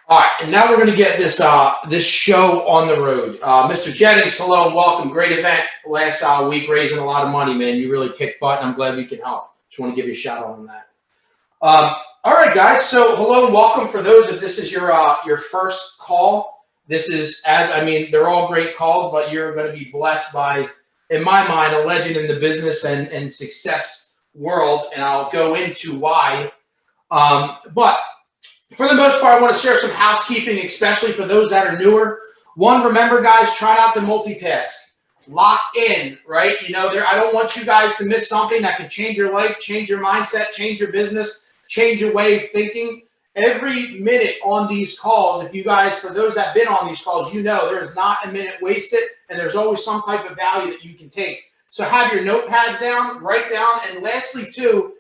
All right, and now we're going to get this show on the road. Mr. Jennings, hello and welcome. Great event last week, raising a lot of money, man. You really kicked butt, and I'm glad we can help. Just want to give you a shout out on that. All right, guys. So hello and welcome. For those, if this is your first call, this is they're all great calls, but you're going to be blessed by, in my mind, a legend in the business and success world, and I'll go into why. But for the most part, I want to share some housekeeping, especially for those that are newer. One, remember, guys, try not to multitask. Lock in, right? I don't want you guys to miss something that can change your life, change your mindset, change your business, change your way of thinking. Every minute on these calls, if you guys, for those that have been on these calls, there is not a minute wasted, and there's always some type of value that you can take. So have your notepads down, write down, and lastly, too,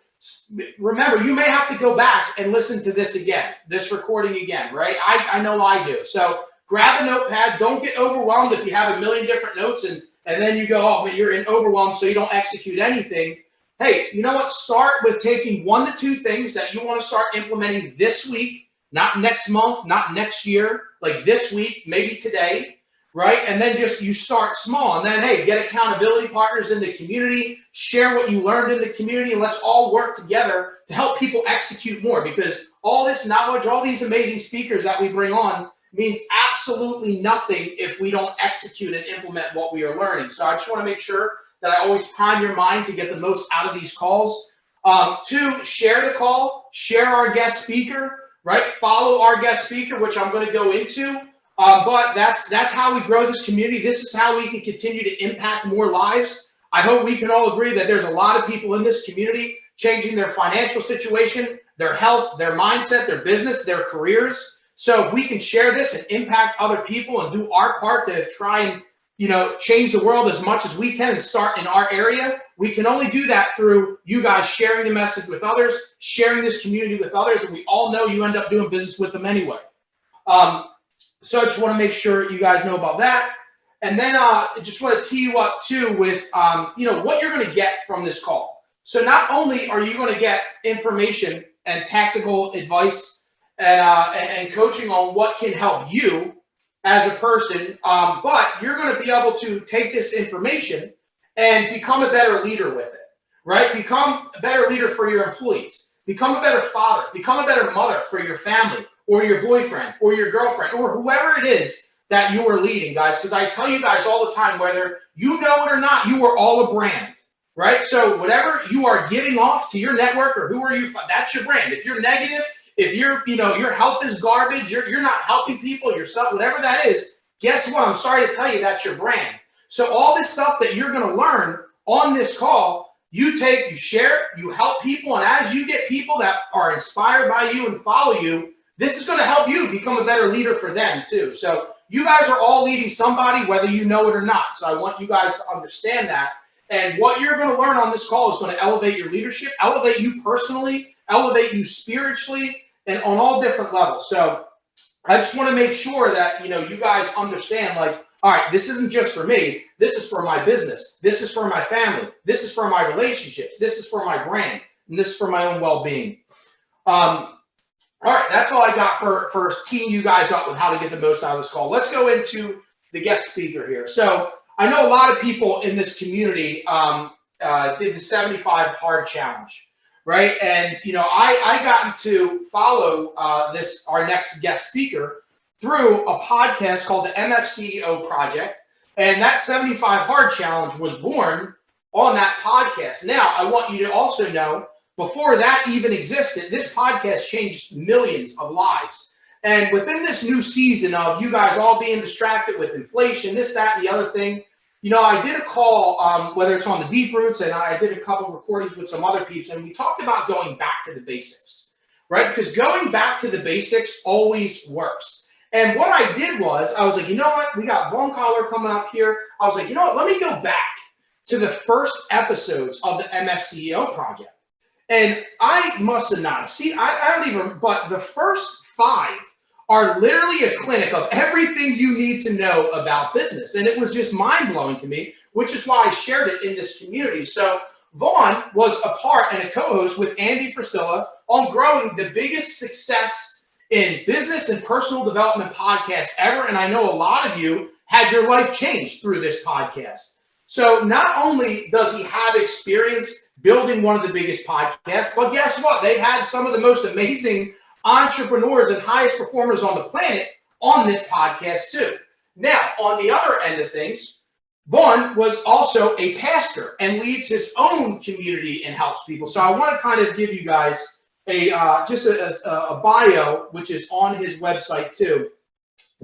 remember, you may have to go back and listen to this again, this recording again, right? I know I do. So grab a notepad. Don't get overwhelmed if you have a million different notes and then you go, oh, man, you're overwhelmed, so you don't execute anything. Hey, you know what? Start with taking 1 to 2 things that you want to start implementing this week, not next month, not next year, like this week, maybe today. Right? And then you start small, and then, hey, get accountability partners in the community, share what you learned in the community, and let's all work together to help people execute more, because all this knowledge, all these amazing speakers that we bring on means absolutely nothing if we don't execute and implement what we are learning. So I just want to make sure that I always prime your mind to get the most out of these calls. 2, share the call, share our guest speaker, right? Follow our guest speaker, which I'm going to go into. But that's how we grow this community. This is how we can continue to impact more lives. I hope we can all agree that there's a lot of people in this community changing their financial situation, their health, their mindset, their business, their careers. So if we can share this and impact other people and do our part to try and, change the world as much as we can and start in our area, we can only do that through you guys sharing the message with others, sharing this community with others, and we all know you end up doing business with them anyway. So I just want to make sure you guys know about that. And then I just want to tee you up, too, with, what you're going to get from this call. So not only are you going to get information and tactical advice and coaching on what can help you as a person, but you're going to be able to take this information and become a better leader with it, right? Become a better leader for your employees. Become a better father. Become a better mother for your family, or your boyfriend, or your girlfriend, or whoever it is that you are leading, guys. Because I tell you guys all the time, whether you know it or not, you are all a brand, right? So whatever you are giving off to your network, or who are you, that's your brand. If you're negative, if you're, your health is garbage, you're not helping people, yourself, whatever that is, guess what? I'm sorry to tell you, that's your brand. So all this stuff that you're going to learn on this call, you take, you share, you help people, and as you get people that are inspired by you and follow you, this is going to help you become a better leader for them, too. So you guys are all leading somebody, whether you know it or not. So I want you guys to understand that. And what you're going to learn on this call is going to elevate your leadership, elevate you personally, elevate you spiritually, and on all different levels. So I just want to make sure that, you guys understand, like, all right, this isn't just for me. This is for my business. This is for my family. This is for my relationships. This is for my brand. And this is for my own well-being. All right, that's all I got for teeing you guys up with how to get the most out of this call. Let's go into the guest speaker here. So I know a lot of people in this community did the 75 hard challenge, right? And, I gotten to follow our next guest speaker through a podcast called the MFCEO Project. And that 75 hard challenge was born on that podcast. Now, I want you to also know, before that even existed, this podcast changed millions of lives. And within this new season of you guys all being distracted with inflation, this, that, and the other thing, I did a call, whether it's on the Deep Roots, and I did a couple of recordings with some other peeps, and we talked about going back to the basics, right? Because going back to the basics always works. And what I did was, I was like, you know what? We got Vaughn Kohler coming up here. I was like, you know what? Let me go back to the first episodes of the MFCEO project. And I must have not seen, I don't even, but the first 5 are literally a clinic of everything you need to know about business. And it was just mind-blowing to me, which is why I shared it in this community. So Vaughn was a part and a co-host with Andy Frisella on growing the biggest success in business and personal development podcast ever. And I know a lot of you had your life changed through this podcast. So not only does he have experience building one of the biggest podcasts, but guess what? They've had some of the most amazing entrepreneurs and highest performers on the planet on this podcast too. Now, on the other end of things, Vaughn was also a pastor and leads his own community and helps people. So I want to kind of give you guys a bio, which is on his website too,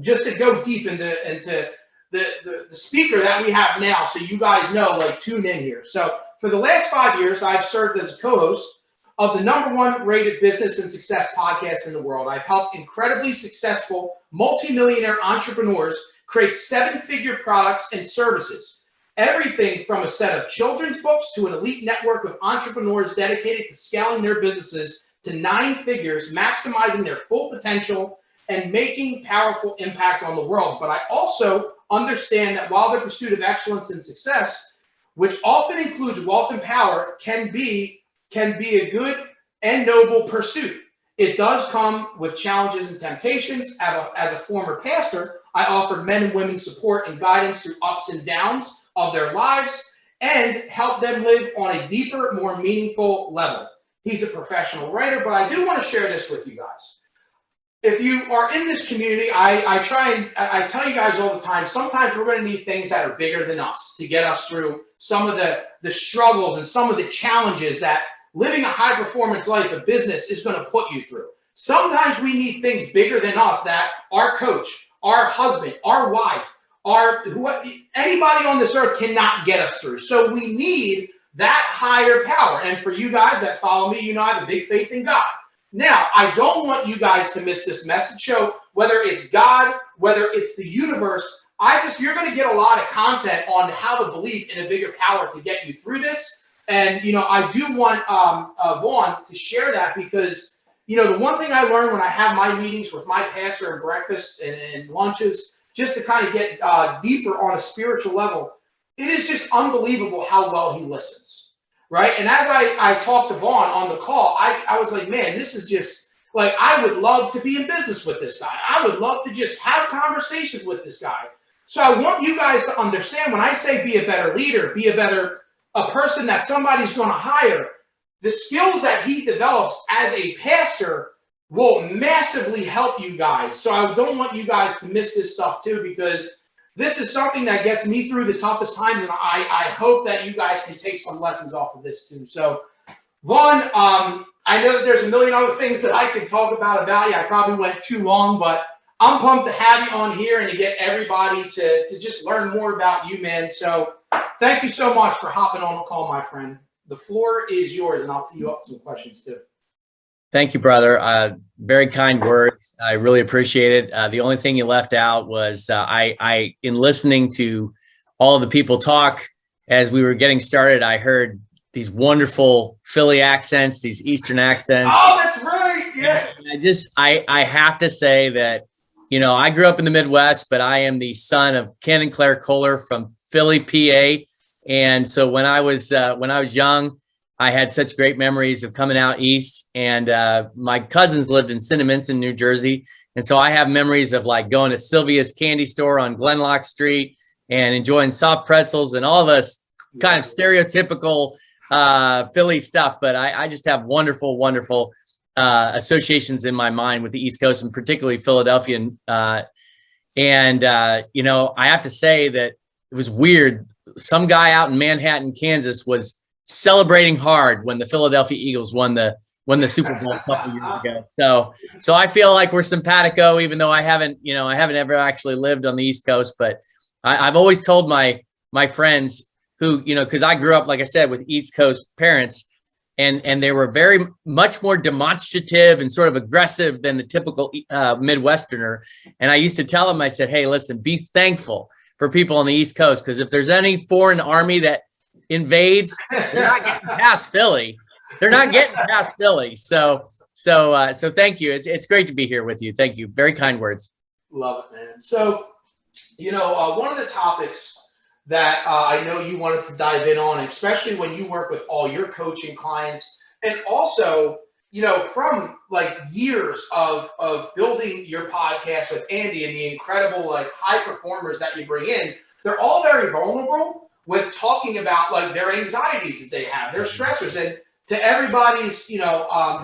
just to go deep into the speaker that we have now, so you guys know, like, tune in here. So for the last 5 years, I've served as a co-host of the #1 rated business and success podcast in the world. I've helped incredibly successful multimillionaire entrepreneurs create 7-figure products and services. Everything from a set of children's books to an elite network of entrepreneurs dedicated to scaling their businesses to 9 figures, maximizing their full potential and making powerful impact on the world. But I also understand that while the pursuit of excellence and success, which often includes wealth and power, can be a good and noble pursuit, it does come with challenges and temptations. As a former pastor, I offered men and women support and guidance through ups and downs of their lives and help them live on a deeper, more meaningful level. He's a professional writer, but I do want to share this with you guys. If you are in this community, I tell you guys all the time, sometimes we're going to need things that are bigger than us to get us through some of the struggles and some of the challenges that living a high performance life, a business, is going to put you through. Sometimes we need things bigger than us that our coach, our husband, our wife, anybody on this earth cannot get us through. So we need that higher power. And for you guys that follow me, you know I have a big faith in God. Now, I don't want you guys to miss this message. So whether it's God, whether it's the universe, you're going to get a lot of content on how to believe in a bigger power to get you through this. And, I do want Vaughn to share that because, the one thing I learned when I have my meetings with my pastor and breakfasts and lunches, just to kind of get deeper on a spiritual level, it is just unbelievable how well he listens, right? And as I talked to Vaughn on the call, I was like, man, this is just, like, I would love to be in business with this guy. I would love to just have conversations with this guy. So I want you guys to understand, when I say be a better leader, be a person that somebody's going to hire, the skills that he develops as a pastor will massively help you guys. So I don't want you guys to miss this stuff too, because this is something that gets me through the toughest times, and I hope that you guys can take some lessons off of this too. So Vaughn, I know that there's a million other things that I could talk about you. I probably went too long, but I'm pumped to have you on here and to get everybody to just learn more about you, man. So thank you so much for hopping on the call, my friend. The floor is yours, and I'll tee you up some questions too. Thank you, brother. Very kind words. I really appreciate it. The only thing you left out was I, in listening to all of the people talk as we were getting started, I heard these wonderful Philly accents, these Eastern accents. Oh, that's right. Yeah. And I have to say that, I grew up in the Midwest, but I am the son of Ken and Claire Kohler from Philly, PA. And so when I was young, I had such great memories of coming out east, and my cousins lived in Cinnaminson, New Jersey. And so I have memories of like going to Sylvia's candy store on Glenlock Street and enjoying soft pretzels and all this kind of stereotypical Philly stuff. But I just have wonderful, wonderful associations in my mind with the East Coast, and particularly Philadelphia. I have to say that it was weird. Some guy out in Manhattan, Kansas was celebrating hard when the Philadelphia Eagles won the Super Bowl a couple years ago. So I feel like we're simpatico, even though I haven't ever actually lived on the East Coast. But I've always told my friends who, because I grew up, like I said, with East Coast parents, and they were very much more demonstrative and sort of aggressive than the typical Midwesterner. And I used to tell them, I said, hey, listen, be thankful for people on the East Coast, because if there's any foreign army that invades, they're not getting past Philly. They're not getting past Philly. So thank you. It's great to be here with you. Thank you. Very kind words. Love it, man. So, one of the topics that I know you wanted to dive in on, especially when you work with all your coaching clients, and also, from like years of building your podcast with Andy and the incredible like high performers that you bring in, they're all very vulnerable with talking about like their anxieties that they have, their stressors. And to everybody's,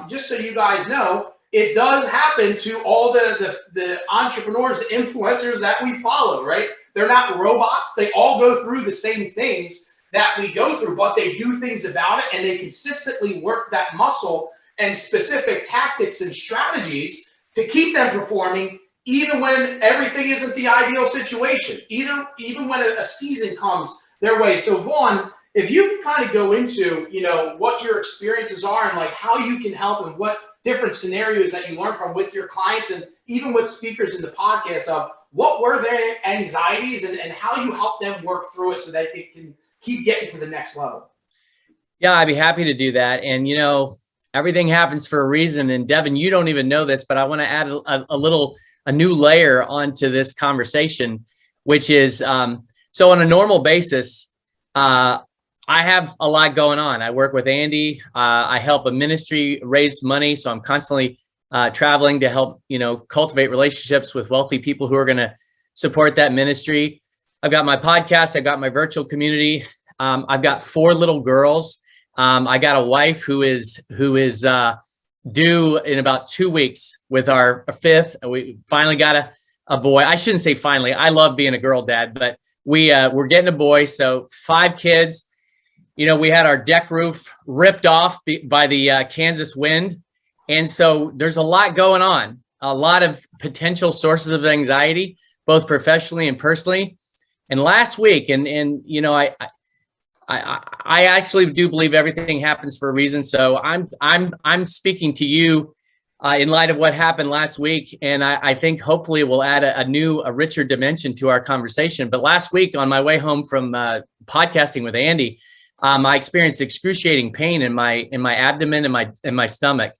just so you guys know, it does happen to all the entrepreneurs, the influencers that we follow, right? They're not robots. They all go through the same things that we go through, but they do things about it, and they consistently work that muscle and specific tactics and strategies to keep them performing, even when everything isn't the ideal situation, even when a season comes their way. So Vaughn, if you can kind of go into, what your experiences are and like how you can help and what different scenarios that you learn from with your clients and even with speakers in the podcast of what were their anxieties and how you help them work through it so that they can keep getting to the next level. Yeah, I'd be happy to do that. And, everything happens for a reason. And Devin, you don't even know this, but I want to add a new layer onto this conversation, which is, so on a normal basis, I have a lot going on. I work with Andy. I help a ministry raise money. So I'm constantly traveling to help, cultivate relationships with wealthy people who are going to support that ministry. I've got my podcast. I've got my virtual community. I've got 4 little girls. I got a wife who is due in about 2 weeks with our 5th. We finally got a boy. I shouldn't say finally. I love being a girl dad, but we're getting a boy. So 5 kids. We had our deck roof ripped off by the Kansas wind. And so there's a lot going on, a lot of potential sources of anxiety, both professionally and personally. And last week, I actually do believe everything happens for a reason. So I'm speaking to you in light of what happened last week. And I think hopefully it will add a richer dimension to our conversation. But last week on my way home from podcasting with Andy, I experienced excruciating pain in my abdomen and my stomach.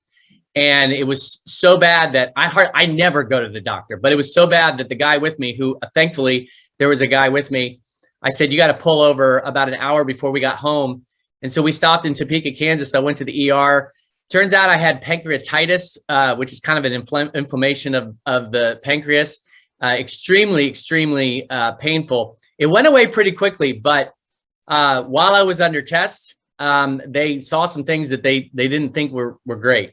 And it was so bad that I never go to the doctor, but it was so bad that the guy with me, who thankfully there was a guy with me, I said, you got to pull over about an hour before we got home. And so we stopped in Topeka, Kansas. I went to the ER. Turns out I had pancreatitis, which is kind of an inflammation of the pancreas. Extremely, extremely painful. It went away pretty quickly, but while I was under tests, they saw some things that they didn't think were great.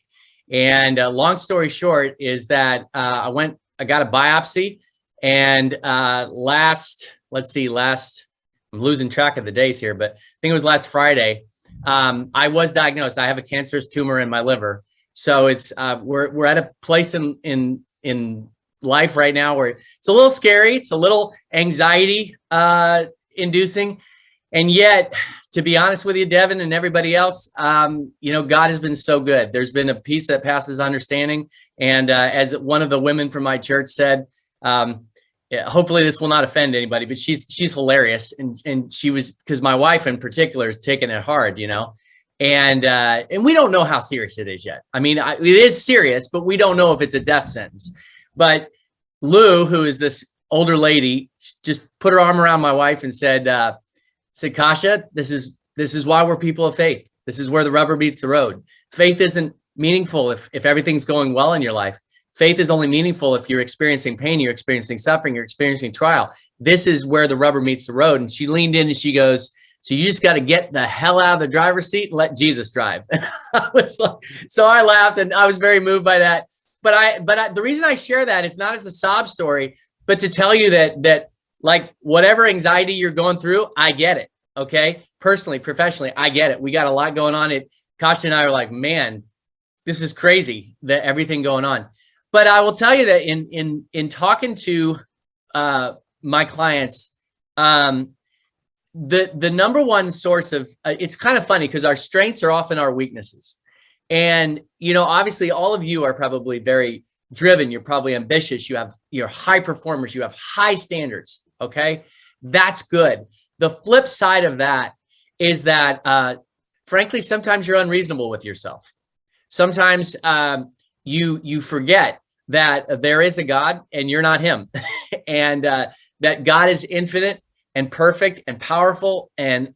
And long story short is that I got a biopsy, and I'm losing track of the days here, but I think it was last Friday. I was diagnosed. I have a cancerous tumor in my liver. So it's we're at a place in life right now where it's a little scary. It's a little anxiety inducing. And yet, to be honest with you, Devin and everybody else, God has been so good. There's been a peace that passes understanding. And as one of the women from my church said, hopefully this will not offend anybody, but she's hilarious. And she was, because my wife in particular is taking it hard, and we don't know how serious it is yet. I mean, it is serious, but we don't know if it's a death sentence. But Lou, who is this older lady, just put her arm around my wife and said, Kasha, this is why we're people of faith. This is where the rubber meets the road. Faith isn't meaningful if everything's going well in your life. Faith is only meaningful if you're experiencing pain, you're experiencing suffering, you're experiencing trial. This is where the rubber meets the road. And she leaned in and she goes, so you just got to get the hell out of the driver's seat and let Jesus drive. So I laughed and I was very moved by that. But the reason I share that is not as a sob story, but to tell you that like whatever anxiety you're going through, I get it. Okay. Personally, professionally, I get it. We got a lot going on. Kasha and I are like, man, this is crazy, that everything going on. But I will tell you that in talking to my clients, the number one source of it's kind of funny because our strengths are often our weaknesses. And, obviously all of you are probably very driven. You're probably ambitious. You're high performers. You have high standards. Okay. That's good. The flip side of that is that, frankly, sometimes you're unreasonable with yourself. Sometimes you forget that there is a God and you're not him, and that God is infinite and perfect and powerful, and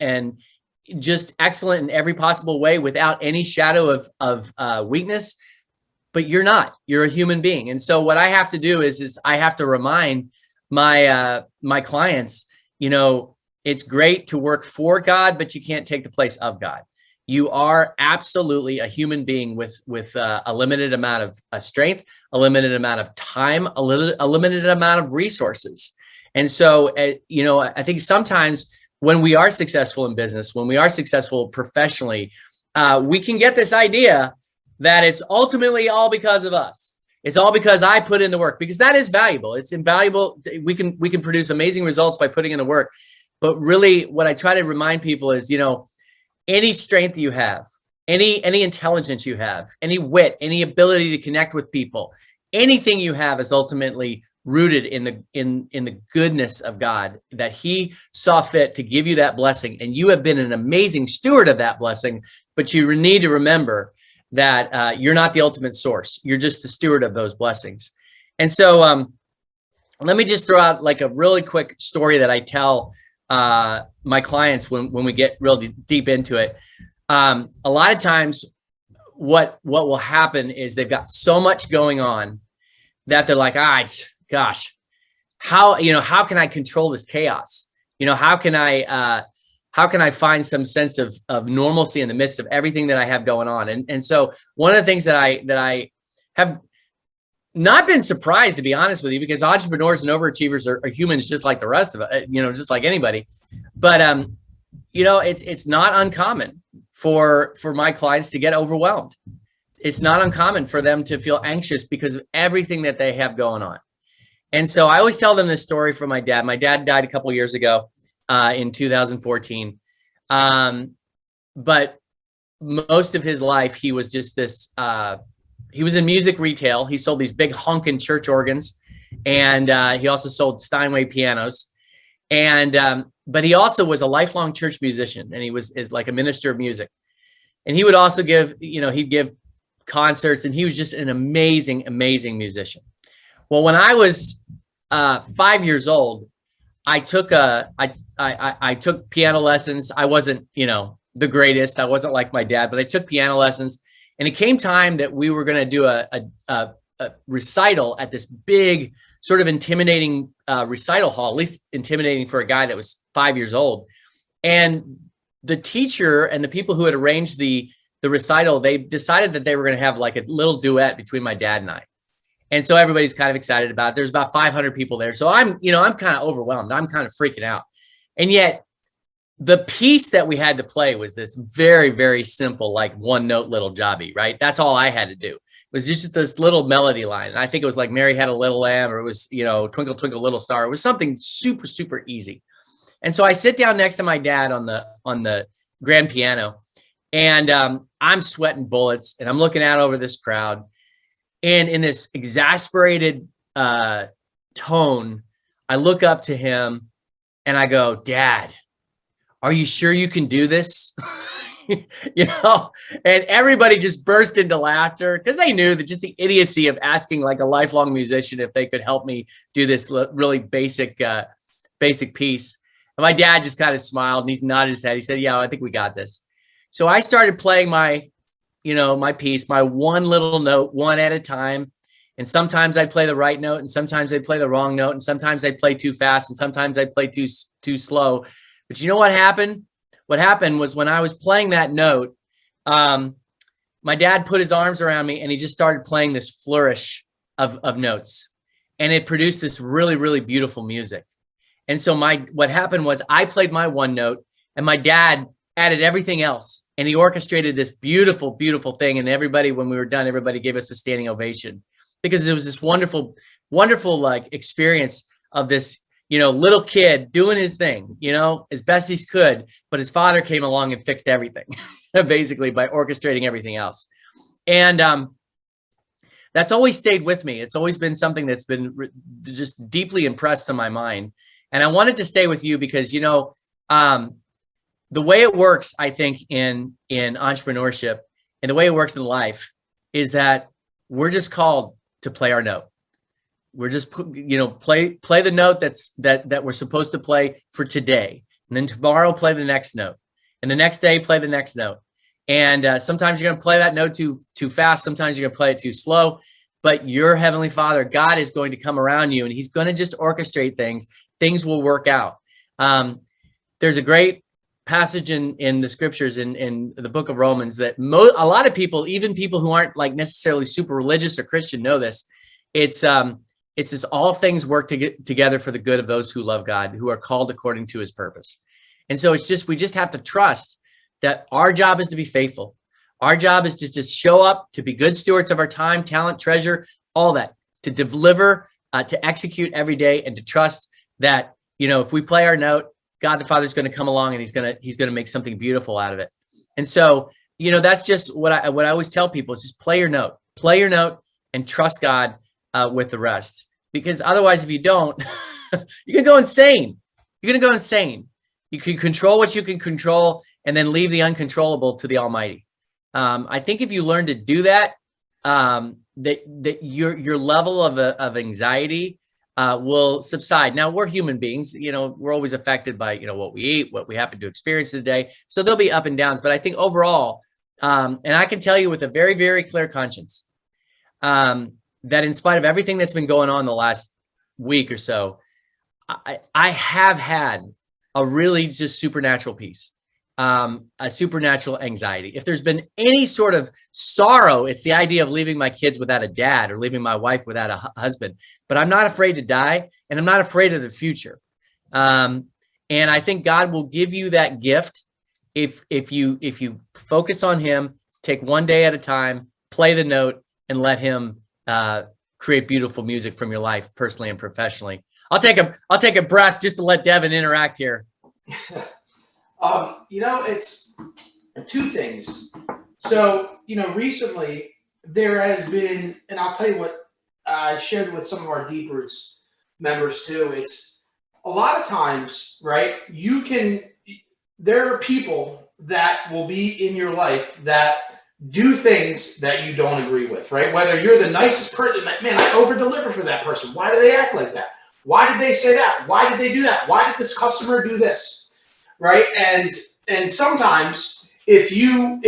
just excellent in every possible way without any shadow of weakness, but you're not. You're a human being. And so what I have to do is I have to remind my clients, it's great to work for God, but you can't take the place of God. You are absolutely a human being with a limited amount of strength, a limited amount of time, a limited amount of resources. And so, I think sometimes when we are successful in business, when we are successful professionally, we can get this idea that it's ultimately all because of us. It's all because I put in the work, because that is valuable. It's invaluable. We can produce amazing results by putting in the work. But really what I try to remind people is, any strength you have, any intelligence you have, any wit, any ability to connect with people, anything you have is ultimately rooted in the goodness of God, that he saw fit to give you that blessing. And you have been an amazing steward of that blessing, but you need to remember that you're not the ultimate source. You're just the steward of those blessings. And so let me just throw out like a really quick story that I tell my clients when we get real deep into it. A lot of times what will happen is they've got so much going on that they're like, gosh, how can I control this chaos? How can I find some sense of normalcy in the midst of everything that I have going on? And so one of the things that I have not been surprised, to be honest with you, because entrepreneurs and overachievers are humans just like the rest of it, just like anybody. But it's not uncommon for my clients to get overwhelmed. It's not uncommon for them to feel anxious because of everything that they have going on. And so I always tell them this story from my dad. My dad died a couple of years ago in 2014. But most of his life, he was just this, he was in music retail. He sold these big honkin' church organs. And he also sold Steinway pianos. And but he also was a lifelong church musician, and he is like a minister of music. And he would also give, he'd give concerts, and he was just an amazing, amazing musician. Well, when I was 5 years old, I took I took piano lessons. I wasn't, the greatest. I wasn't like my dad, but I took piano lessons. And it came time that we were going to do a recital at this big, sort of intimidating recital hall, at least intimidating for a guy that was 5 years old. And the teacher and the people who had arranged the recital, they decided that they were going to have like a little duet between my dad and I. And so everybody's kind of excited about it. There's about 500 people there. So I'm kind of overwhelmed. I'm kind of freaking out. And yet the piece that we had to play was this very, very simple, like one note little jobby, right? That's all I had to do. It was just this little melody line. And I think it was like Mary Had a Little Lamb, or it was, Twinkle, Twinkle, Little Star. It was something super, super easy. And so I sit down next to my dad on the grand piano, and I'm sweating bullets, and I'm looking out over this crowd. And in this exasperated tone, I look up to him and I go, "Dad, are you sure you can do this?" And everybody just burst into laughter because they knew that just the idiocy of asking like a lifelong musician if they could help me do this really basic piece. And my dad just kind of smiled and he nodded his head. He said, "Yeah, I think we got this." So I started playing my piece, my one little note, one at a time. And sometimes I'd play the right note, and sometimes I'd play the wrong note, and sometimes I'd play too fast, and sometimes I'd play too slow. But you know what happened? What happened was when I was playing that note, my dad put his arms around me and he just started playing this flourish of notes. And it produced this really, really beautiful music. And so what happened was I played my one note and my dad added everything else. And he orchestrated this beautiful, beautiful thing. And everybody, when we were done, everybody gave us a standing ovation because it was this wonderful, wonderful like experience of this, little kid doing his thing, as best he could. But his father came along and fixed everything, basically by orchestrating everything else. And that's always stayed with me. It's always been something that's been just deeply impressed on my mind. And I wanted to stay with you because, the way it works, I think, in entrepreneurship and the way it works in life is that we're just called to play our note. We're just, play the note that we're supposed to play for today. And then tomorrow, play the next note. And the next day, play the next note. And sometimes you're going to play that note too fast. Sometimes you're going to play it too slow. But your Heavenly Father, God, is going to come around you, and he's going to just orchestrate things. Things will work out. There's a great passage in the scriptures in the book of Romans that a lot of people, even people who aren't like necessarily super religious or Christian, know this. It's this: all things work together for the good of those who love God, who are called according to his purpose. And so we just have to trust that our job is to be faithful. Our job is to just show up, to be good stewards of our time, talent, treasure, all that, to deliver, to execute every day, and to trust that, if we play our note, God the Father is going to come along and he's going to make something beautiful out of it. And so, that's just what I always tell people is just play your note and trust God with the rest. Because otherwise, if you don't, you're going to go insane. You're going to go insane. You can control what you can control and then leave the uncontrollable to the Almighty. I think if you learn to do that, that your level of anxiety will subside. Now, we're human beings. We're always affected by what we eat, what we happen to experience today. So there'll be up and downs. But I think overall, and I can tell you with a very, very clear conscience, that in spite of everything that's been going on the last week or so, I have had a really just supernatural peace. A supernatural anxiety. If there's been any sort of sorrow, it's the idea of leaving my kids without a dad or leaving my wife without a husband. But I'm not afraid to die, and I'm not afraid of the future. And I think God will give you that gift if you focus on him, take one day at a time, play the note, and let him create beautiful music from your life, personally and professionally. I'll take a breath just to let Devin interact here. It's two things. So, recently there has been, and I'll tell you what I shared with some of our Deep Roots members too. It's a lot of times, right? There are people that will be in your life that do things that you don't agree with, right? Whether you're the nicest person, man, I over-deliver for that person. Why do they act like that? Why did they say that? Why did they do that? Why did this customer do this? Right. And sometimes if you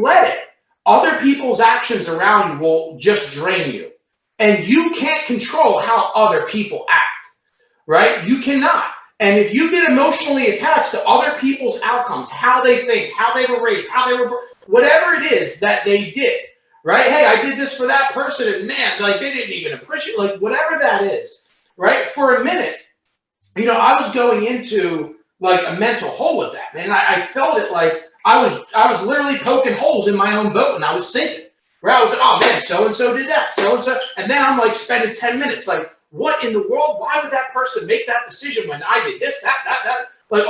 let it, other people's actions around you will just drain you. And you can't control how other people act. Right. You cannot. And if you get emotionally attached to other people's outcomes, how they think, how they were raised, how they were, whatever it is that they did, right? Hey, I did this for that person, and man, like they didn't even appreciate, like whatever that is, right? For a minute, I was going into like a mental hole with that, man. I felt it like I was literally poking holes in my own boat and I was sinking. Where I was like, oh man, so-and-so did that, so-and-so. And then I'm like spending 10 minutes, like, what in the world? Why would that person make that decision when I did this, that? Like,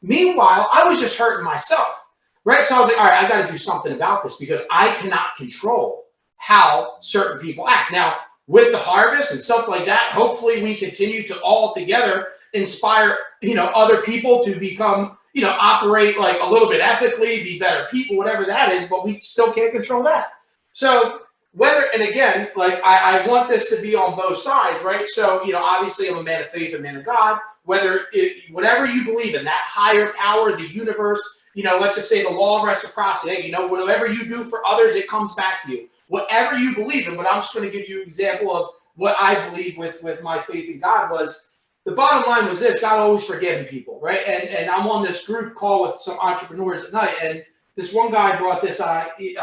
meanwhile, I was just hurting myself, right? So I was like, all right, I got to do something about this because I cannot control how certain people act. Now, with the harvest and stuff like that, hopefully we continue to all together inspire, other people to become, operate like a little bit ethically, be better people, whatever that is, but we still can't control that. So and again, like I want this to be on both sides, right? So, obviously I'm a man of faith, a man of God, whatever you believe in, that higher power, the universe, let's just say the law of reciprocity, whatever you do for others, it comes back to you. Whatever you believe in, but I'm just going to give you an example of what I believe with my faith in God was, the bottom line was this: God always forgiving people, right? And I'm on this group call with some entrepreneurs at night, and this one guy brought this. He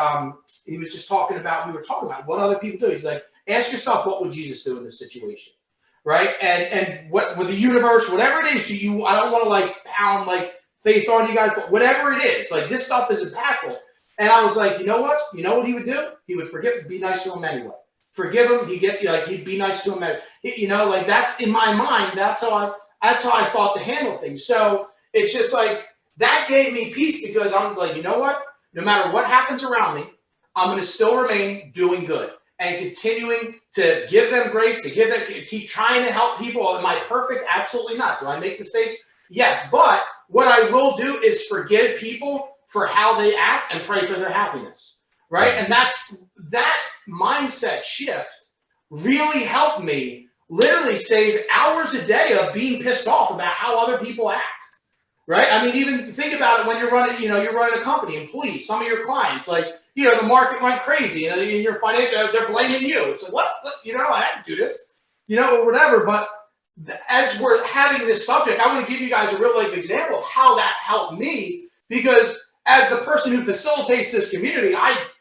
was just we were talking about what other people do. He's like, ask yourself, what would Jesus do in this situation, right? And what with the universe, whatever it is, I don't want to like pound like faith on you guys, but whatever it is, like this stuff is impactful. And I was like, you know what he would do? He would forgive, be nice to him anyway. Forgive him. He'd be nice to him. Like that's in my mind. That's how I thought to handle things. So it's just like that gave me peace because I'm like, you know what? No matter what happens around me, I'm going to still remain doing good and continuing to give them grace, keep trying to help people. Am I perfect? Absolutely not. Do I make mistakes? Yes. But what I will do is forgive people for how they act and pray for their happiness. Right. And that mindset shift really helped me literally save hours a day of being pissed off about how other people act. right? I mean, even think about it when you're running, you're running a company, employees, some of your clients, like, the market went crazy, in your financial, they're blaming you. It's like, what? I didn't do this, or whatever. But as we're having this subject, I want to give you guys a real life example of how that helped me, because as the person who facilitates this community,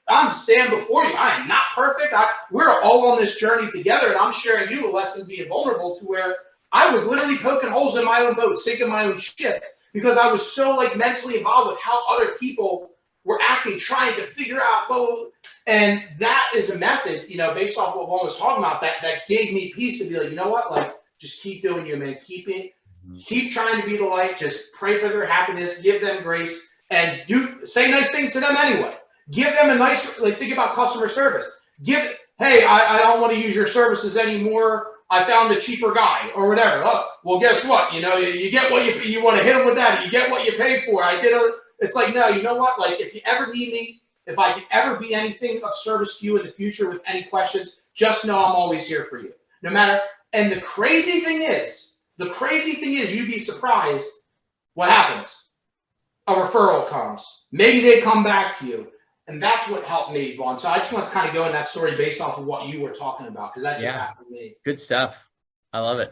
I'm standing before you. I am not perfect. We're all on this journey together, and I'm sharing you a lesson being vulnerable to where I was literally poking holes in my own boat, sinking my own ship, because I was so mentally involved with how other people were acting, trying to figure out, and that is a method, based off what Vaughn was talking about, that gave me peace to be like, you know what, just keep doing you, man. Keep trying to be the light. Just pray for their happiness, give them grace, and say nice things to them anyway. Give them a nice, think about customer service. Hey, I don't want to use your services anymore. I found a cheaper guy or whatever. Oh, well, guess what? You get what you want to hit them with that. You get what you pay for. It's like, no, you know what? If you ever need me, if I can ever be anything of service to you in the future with any questions, just know I'm always here for you. No matter. And the crazy thing is, you'd be surprised what happens. A referral comes. Maybe they come back to you. And that's what helped me, Vaughn. So I just want to kind of go in that story based off of what you were talking about, because that just happened to me. Good stuff. I love it.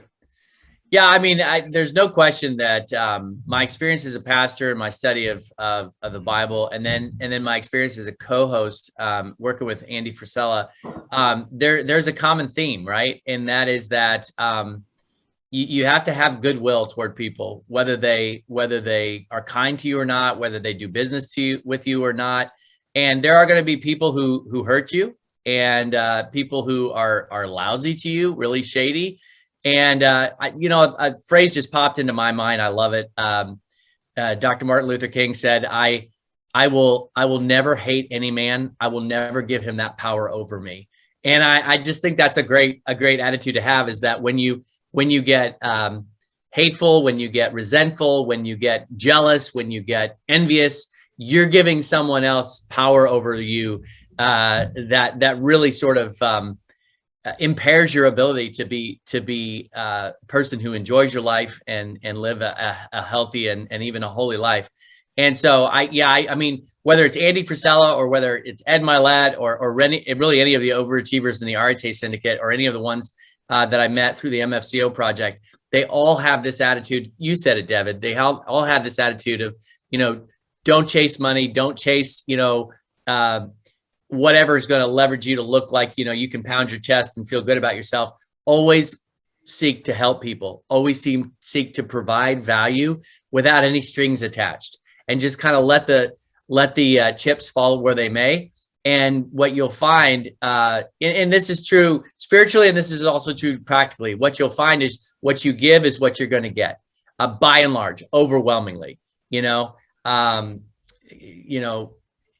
Yeah, I mean, there's no question that my experience as a pastor and my study of the Bible, and then my experience as a co-host working with Andy Frisella, there's a common theme, right? And that is that you have to have goodwill toward people, whether they are kind to you or not, whether they do business with you or not. And there are going to be people who hurt you, and people who are lousy to you, really shady. And a phrase just popped into my mind. I love it. Dr. Martin Luther King said, "I will never hate any man. I will never give him that power over me." And I just think that's a great attitude to have. Is that when you get hateful, when you get resentful, when you get jealous, when you get envious, you're giving someone else power over you, that really sort of impairs your ability to be a person who enjoys your life and live a healthy and even a holy life. And so I mean, whether it's Andy Frisella or whether it's Ed Milet or really any of the overachievers in the RHA syndicate or any of the ones that I met through the MFCEO project, they all have this attitude. You said it, Devin. They all have this attitude of, don't chase money, don't chase, whatever is going to leverage you to look like, you can pound your chest and feel good about yourself. Always seek to help people, always seek to provide value without any strings attached, and just kind of let the chips fall where they may. And what you'll find, and this is true spiritually, and this is also true practically, what you'll find is what you give is what you're going to get, by and large, overwhelmingly.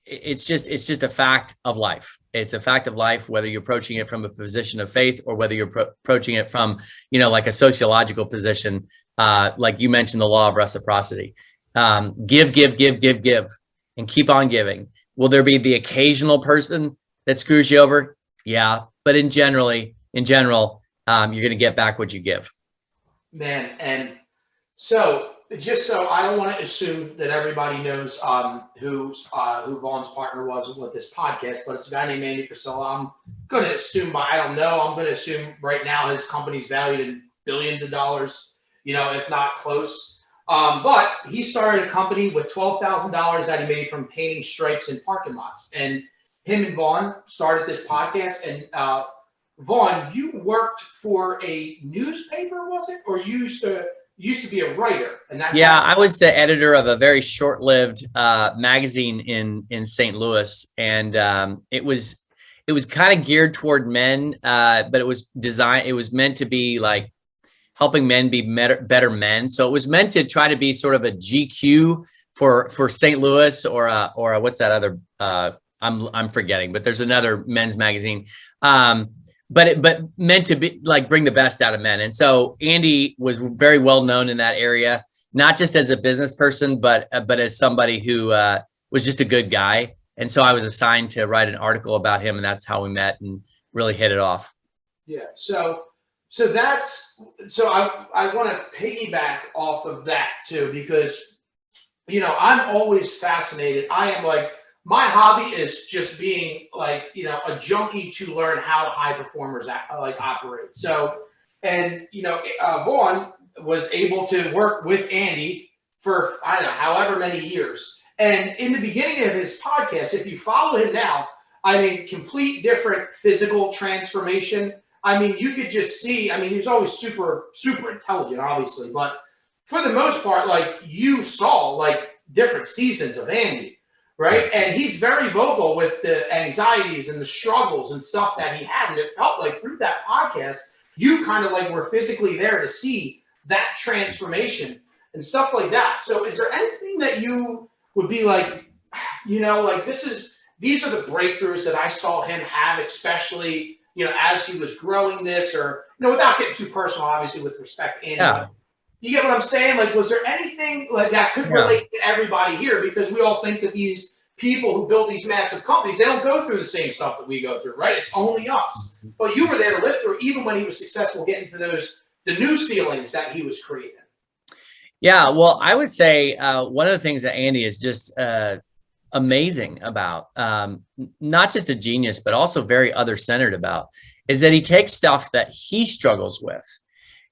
It's just a fact of life. It's a fact of life, whether you're approaching it from a position of faith or whether you're approaching it from, like a sociological position, like you mentioned, the law of reciprocity. Give, and keep on giving. Will there be the occasional person that screws you over? Yeah, but in general, you're going to get back what you give. Man, and so just so I don't want to assume that everybody knows who Vaughn's partner was with this podcast, but it's a guy named Andy Frisella. I'm going to assume, I don't know. I'm going to assume right now his company's valued in billions of dollars, if not close. But he started a company with $12,000 that he made from painting stripes in parking lots. And him and Vaughn started this podcast. And Vaughn, you worked for a newspaper, was it? Or you used to be a writer? And that's I was the editor of a very short-lived magazine in St. Louis. And it was kind of geared toward men, but it was meant to be like helping men be better men. So it was meant to try to be sort of a GQ for St. Louis or what's that other, I'm forgetting, but there's another men's magazine. But meant to be like bring the best out of men. And so Andy was very well known in that area, not just as a business person, but as somebody who was just a good guy. And so I was assigned to write an article about him, and that's how we met and really hit it off. Yeah. So I want to piggyback off of that too, because I'm always fascinated. I am like, my hobby is just being like, a junkie to learn how high performers operate. So, and, Vaughn was able to work with Andy for, I don't know, however many years. And in the beginning of his podcast, if you follow him now, complete different physical transformation. You could just see, he was always super, super intelligent, obviously, but for the most part, like, you saw like different seasons of Andy, right? And he's very vocal with the anxieties and the struggles and stuff that he had. And it felt like through that podcast, you kind of like were physically there to see that transformation and stuff like that. So is there anything that you would be like, these are the breakthroughs that I saw him have, especially, as he was growing this, or, without getting too personal, obviously, with respect to Andy. Yeah. You get what I'm saying? Like, was there anything like that could relate to everybody here? Because we all think that these people who build these massive companies, they don't go through the same stuff that we go through, right? It's only us. But you were there to live through, even when he was successful getting to the new ceilings that he was creating. Yeah, well, I would say one of the things that Andy is just amazing about, not just a genius, but also very other-centered about, is that he takes stuff that he struggles with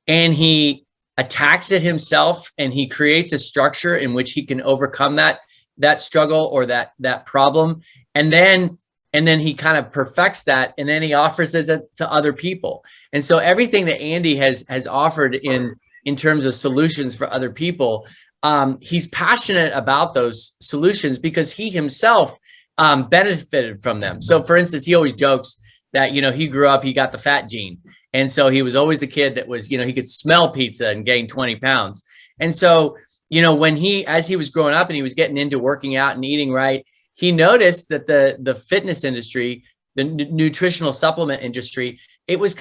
and he attacks it himself, and he creates a structure in which he can overcome that struggle or that problem. And then he kind of perfects that, and then he offers it to other people. And so everything that Andy has offered in terms of solutions for other people, he's passionate about those solutions because he himself benefited from them. So for instance, he always jokes that, he grew up, he got the fat gene. And so he was always the kid that was, he could smell pizza and gain 20 pounds. And so, as he was growing up and he was getting into working out and eating right, he noticed that the fitness industry, the nutritional supplement industry, it was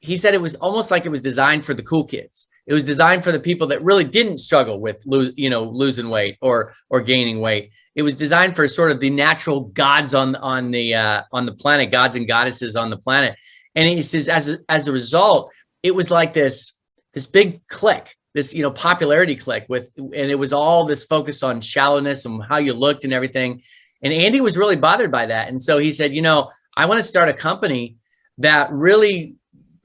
he said it was almost like it was designed for the cool kids. It was designed for the people that really didn't struggle with losing weight or gaining weight. It was designed for sort of the natural gods on the planet, gods and goddesses on the planet. And he says, as a result, it was like this big clique, this popularity clique and it was all this focus on shallowness and how you looked and everything. And Andy was really bothered by that. And so he said, I want to start a company that really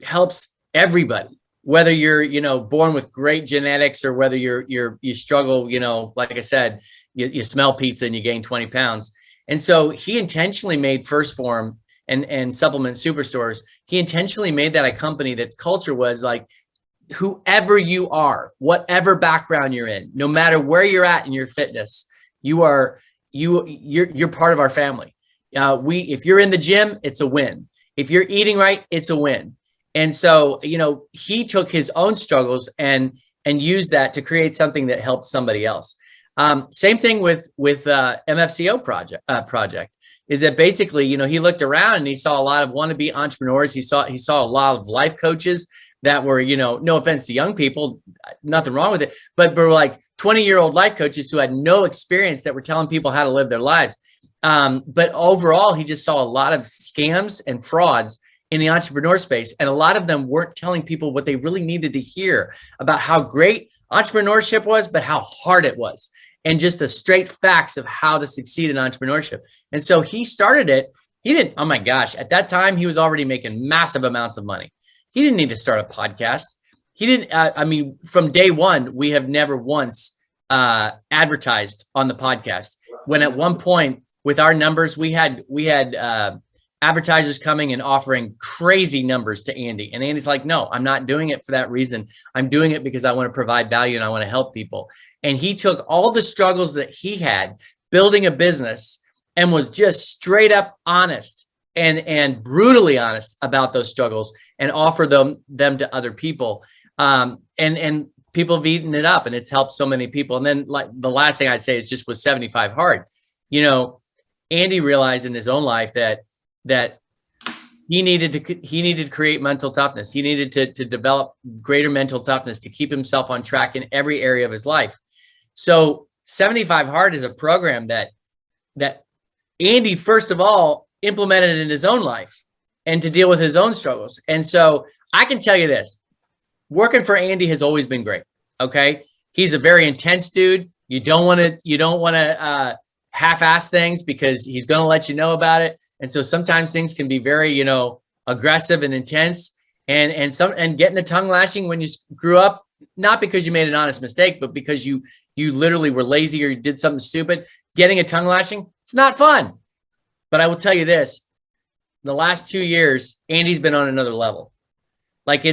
helps everybody, whether you're born with great genetics or whether you struggle, like I said, you smell pizza and you gain 20 pounds. And so he intentionally made First Form and Supplement Superstores. He intentionally made that a company that's culture was like, whoever you are, whatever background you're in, no matter where you're at in your fitness, you're part of our family. If you're in the gym, it's a win. If you're eating right, it's a win. And so, he took his own struggles and used that to create something that helped somebody else. Same thing with MFCEO project is that basically, he looked around and he saw a lot of wannabe entrepreneurs. He saw a lot of life coaches that were, no offense to young people, nothing wrong with it, but were like 20-year-old life coaches who had no experience that were telling people how to live their lives. But overall, he just saw a lot of scams and frauds in the entrepreneur space. And a lot of them weren't telling people what they really needed to hear about how great entrepreneurship was, but how hard it was. And just the straight facts of how to succeed in entrepreneurship. And so he started it. He didn't, oh my gosh, at that time, he was already making massive amounts of money. He didn't need to start a podcast. He didn't, from day one, we have never once advertised on the podcast. When at one point with our numbers, we had advertisers coming and offering crazy numbers to Andy. And Andy's like, no, I'm not doing it for that reason. I'm doing it because I want to provide value and I want to help people. And he took all the struggles that he had building a business and was just straight up honest and brutally honest about those struggles and offer them to other people. And people have eaten it up and it's helped so many people. And then like the last thing I'd say is just with 75 hard, Andy realized in his own life that he needed to create mental toughness. He needed to develop greater mental toughness to keep himself on track in every area of his life. So 75 Hard is a program that Andy, first of all, implemented in his own life and to deal with his own struggles. And so I can tell you this, working for Andy has always been great. Okay. He's a very intense dude. You don't want to half-ass things because he's going to let you know about it. And so sometimes things can be very, aggressive and intense, and getting a tongue lashing when you grew up, not because you made an honest mistake, but because you literally were lazy or you did something stupid. Getting a tongue lashing, it's not fun. But I will tell you this, the last 2 years, Andy's been on another level. Like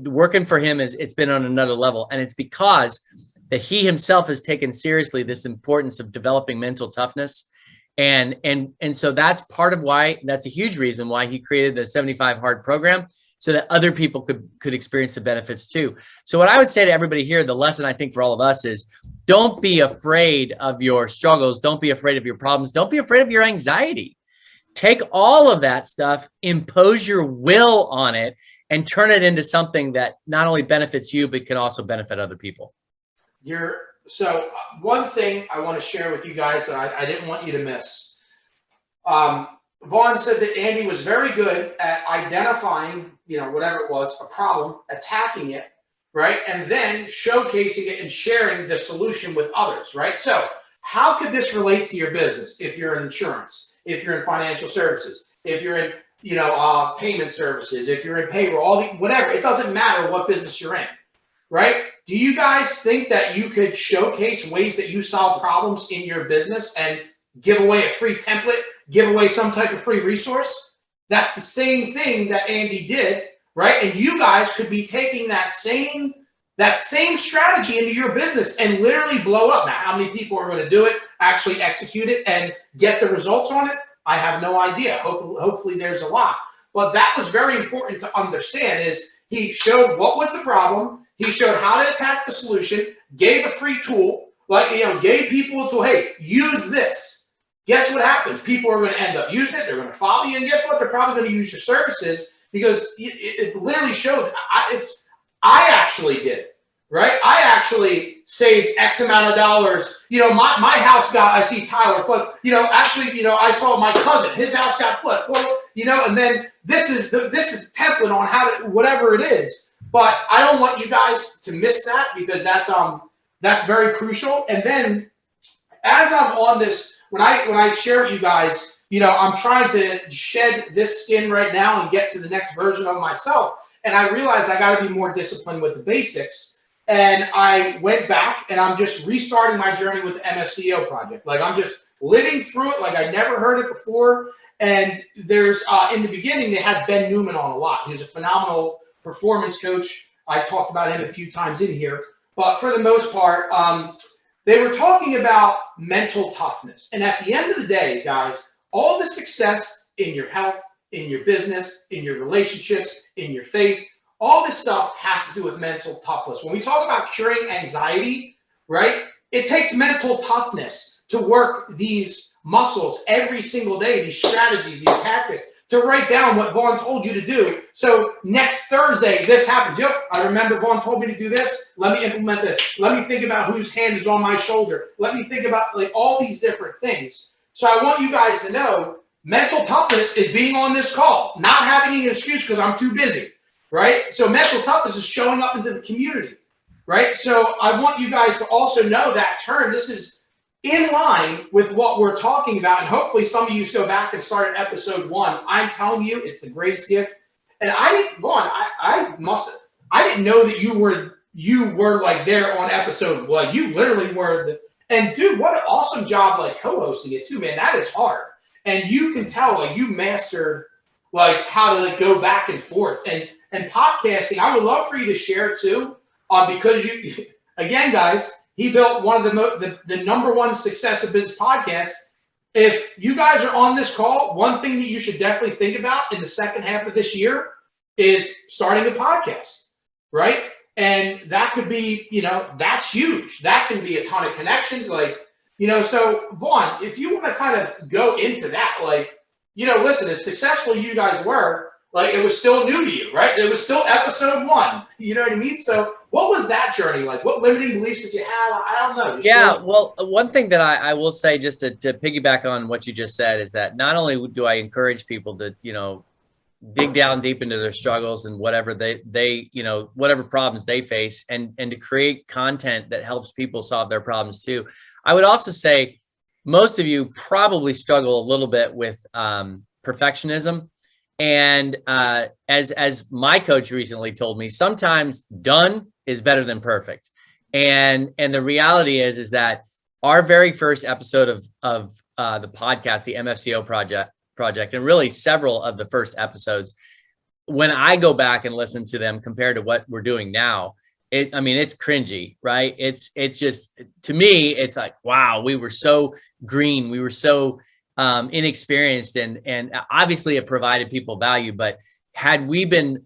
working for him it's been on another level. And it's because that he himself has taken seriously this importance of developing mental toughness. And so that's that's a huge reason why he created the 75 Hard program, so that other people could experience the benefits too. So what I would say to everybody here, the lesson I think for all of us is, don't be afraid of your struggles. Don't be afraid of your problems. Don't be afraid of your anxiety. Take all of that stuff, impose your will on it, and turn it into something that not only benefits you, but can also benefit other people. So one thing I want to share with you guys that I didn't want you to miss. Vaughn said that Andy was very good at identifying, whatever it was, a problem, attacking it, right? And then showcasing it and sharing the solution with others, right? So how could this relate to your business? If you're in insurance, if you're in financial services, if you're in, payment services, if you're in payroll, whatever, it doesn't matter what business you're in, right? Do you guys think that you could showcase ways that you solve problems in your business and give away a free template, give away some type of free resource? That's the same thing that Andy did, right? And you guys could be taking that same strategy into your business and literally blow up. Now, how many people are going to do it, actually execute it, and get the results on it? I have no idea. Hopefully there's a lot. But that was very important to understand, is he showed what was the problem. He showed how to attack the solution, gave a free tool, gave people a tool. Hey, use this. Guess what happens? People are going to end up using it. They're going to follow you. And guess what? They're probably going to use your services, because it literally showed. I actually did it, right? I actually saved X amount of dollars. My house I see Tyler flood. I saw my cousin, his house got flooded. Well, and then this is template on how to, whatever it is. But I don't want you guys to miss that, because that's very crucial. And then as I'm on this, when I share with you guys, I'm trying to shed this skin right now and get to the next version of myself. And I realized I got to be more disciplined with the basics. And I went back and I'm just restarting my journey with the MFCEO project. Like, I'm just living through it like I never heard it before. And there's, in the beginning, they had Ben Newman on a lot. He's a phenomenal performance coach. I talked about him a few times in here. But for the most part, they were talking about mental toughness. And at the end of the day, guys, all the success in your health, in your business, in your relationships, in your faith, all this stuff has to do with mental toughness. When we talk about curing anxiety, right, it takes mental toughness to work these muscles every single day, these strategies, these tactics, to write down what Vaughn told you to do. So next Thursday, this happens. Yep, I remember Vaughn told me to do this. Let me implement this. Let me think about whose hand is on my shoulder. Let me think about all these different things. So I want you guys to know, mental toughness is being on this call, not having an excuse because I'm too busy, right? So mental toughness is showing up into the community, right? So I want you guys to also know that term. This is in line with what we're talking about. And hopefully some of you go back and start at episode 1. I'm telling you, it's the greatest gift. And I didn't know that you were like there on episode 1. You literally were and dude, what an awesome job co-hosting it too, man. That is hard. And you can tell you mastered how to go back and forth. And podcasting, I would love for you to share too, because you, again, guys, he built one of the number one success of business podcast. If you guys are on this call, one thing that you should definitely think about in the second half of this year is starting a podcast, right? And that could be, that's huge. That can be a ton of connections. So Vaughn, if you want to kind of go into that, listen, as successful you guys were, it was still new to you, right? It was still episode 1. You know what I mean? So what was that journey like? What limiting beliefs did you have? I don't know. Well, one thing that I will say, just to piggyback on what you just said, is that not only do I encourage people to, dig down deep into their struggles and whatever they whatever problems they face, and to create content that helps people solve their problems too. I would also say most of you probably struggle a little bit with perfectionism. And as my coach recently told me, sometimes done is better than perfect. And the reality is that our very first episode of the podcast, the MFCEO project, and really several of the first episodes, when I go back and listen to them compared to what we're doing now, it's cringy, right? It's just, to me, it's like, wow, we were so green. We were so inexperienced, and obviously it provided people value. But had we been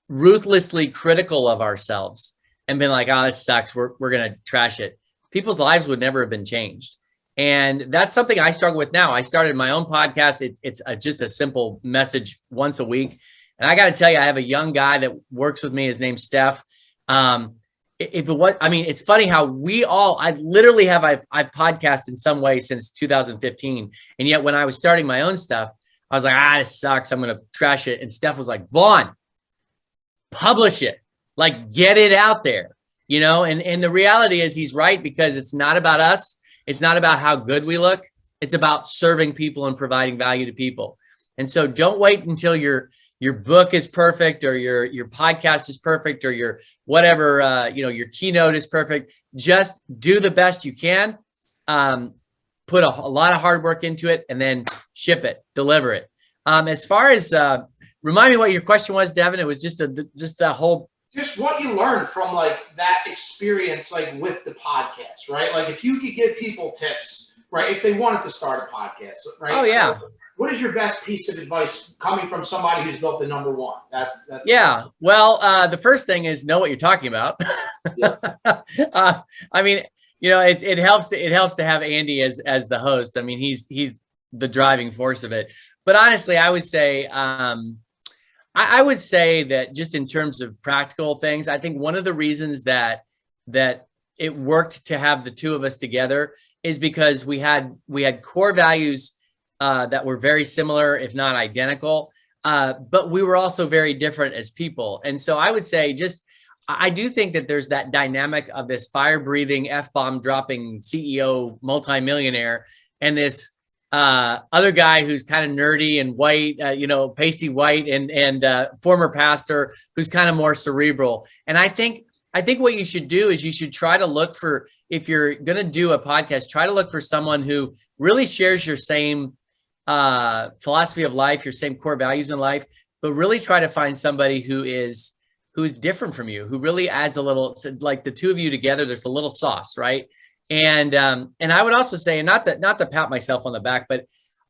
ruthlessly critical of ourselves and been like, oh, this sucks, we're going to trash it, people's lives would never have been changed. And that's something I struggle with now. I started my own podcast. It's just a simple message once a week. And I got to tell you, I have a young guy that works with me. His name's Steph. It's funny how I've podcasted in some way since 2015. And yet when I was starting my own stuff, I was like, this sucks, I'm going to trash it. And Steph was like, Vaughn, publish it, like get it out there, and the reality is he's right, because it's not about us. It's not about how good we look. It's about serving people and providing value to people. And so don't wait until your book is perfect, or your podcast is perfect, or your whatever, your keynote is perfect. Just do the best you can. Put a lot of hard work into it, and then ship it, deliver it. As far as, remind me what your question was, Devin. It was just what you learned from like that experience, like with the podcast, right? Like if you could give people tips, right? If they wanted to start a podcast, right? Oh yeah. So what is your best piece of advice coming from somebody who's built the number one? That's yeah. Well, the first thing is know what you're talking about. It helps to have Andy as the host. I mean, he's the driving force of it. But honestly, I would say that just in terms of practical things, I think one of the reasons that it worked to have the two of us together is because we had core values that were very similar, if not identical, but we were also very different as people. And so I would say I do think that there's that dynamic of this fire-breathing, F-bomb dropping CEO multimillionaire and this other guy who's kind of nerdy and white, pasty white, and former pastor who's kind of more cerebral. And I think what you should do is you should try to look for, if you're going to do a podcast, try to look for someone who really shares your same philosophy of life, your same core values in life, but really try to find somebody who is different from you, who really adds a little, like the two of you together, there's a little sauce, right? And I would also say, not to pat myself on the back, but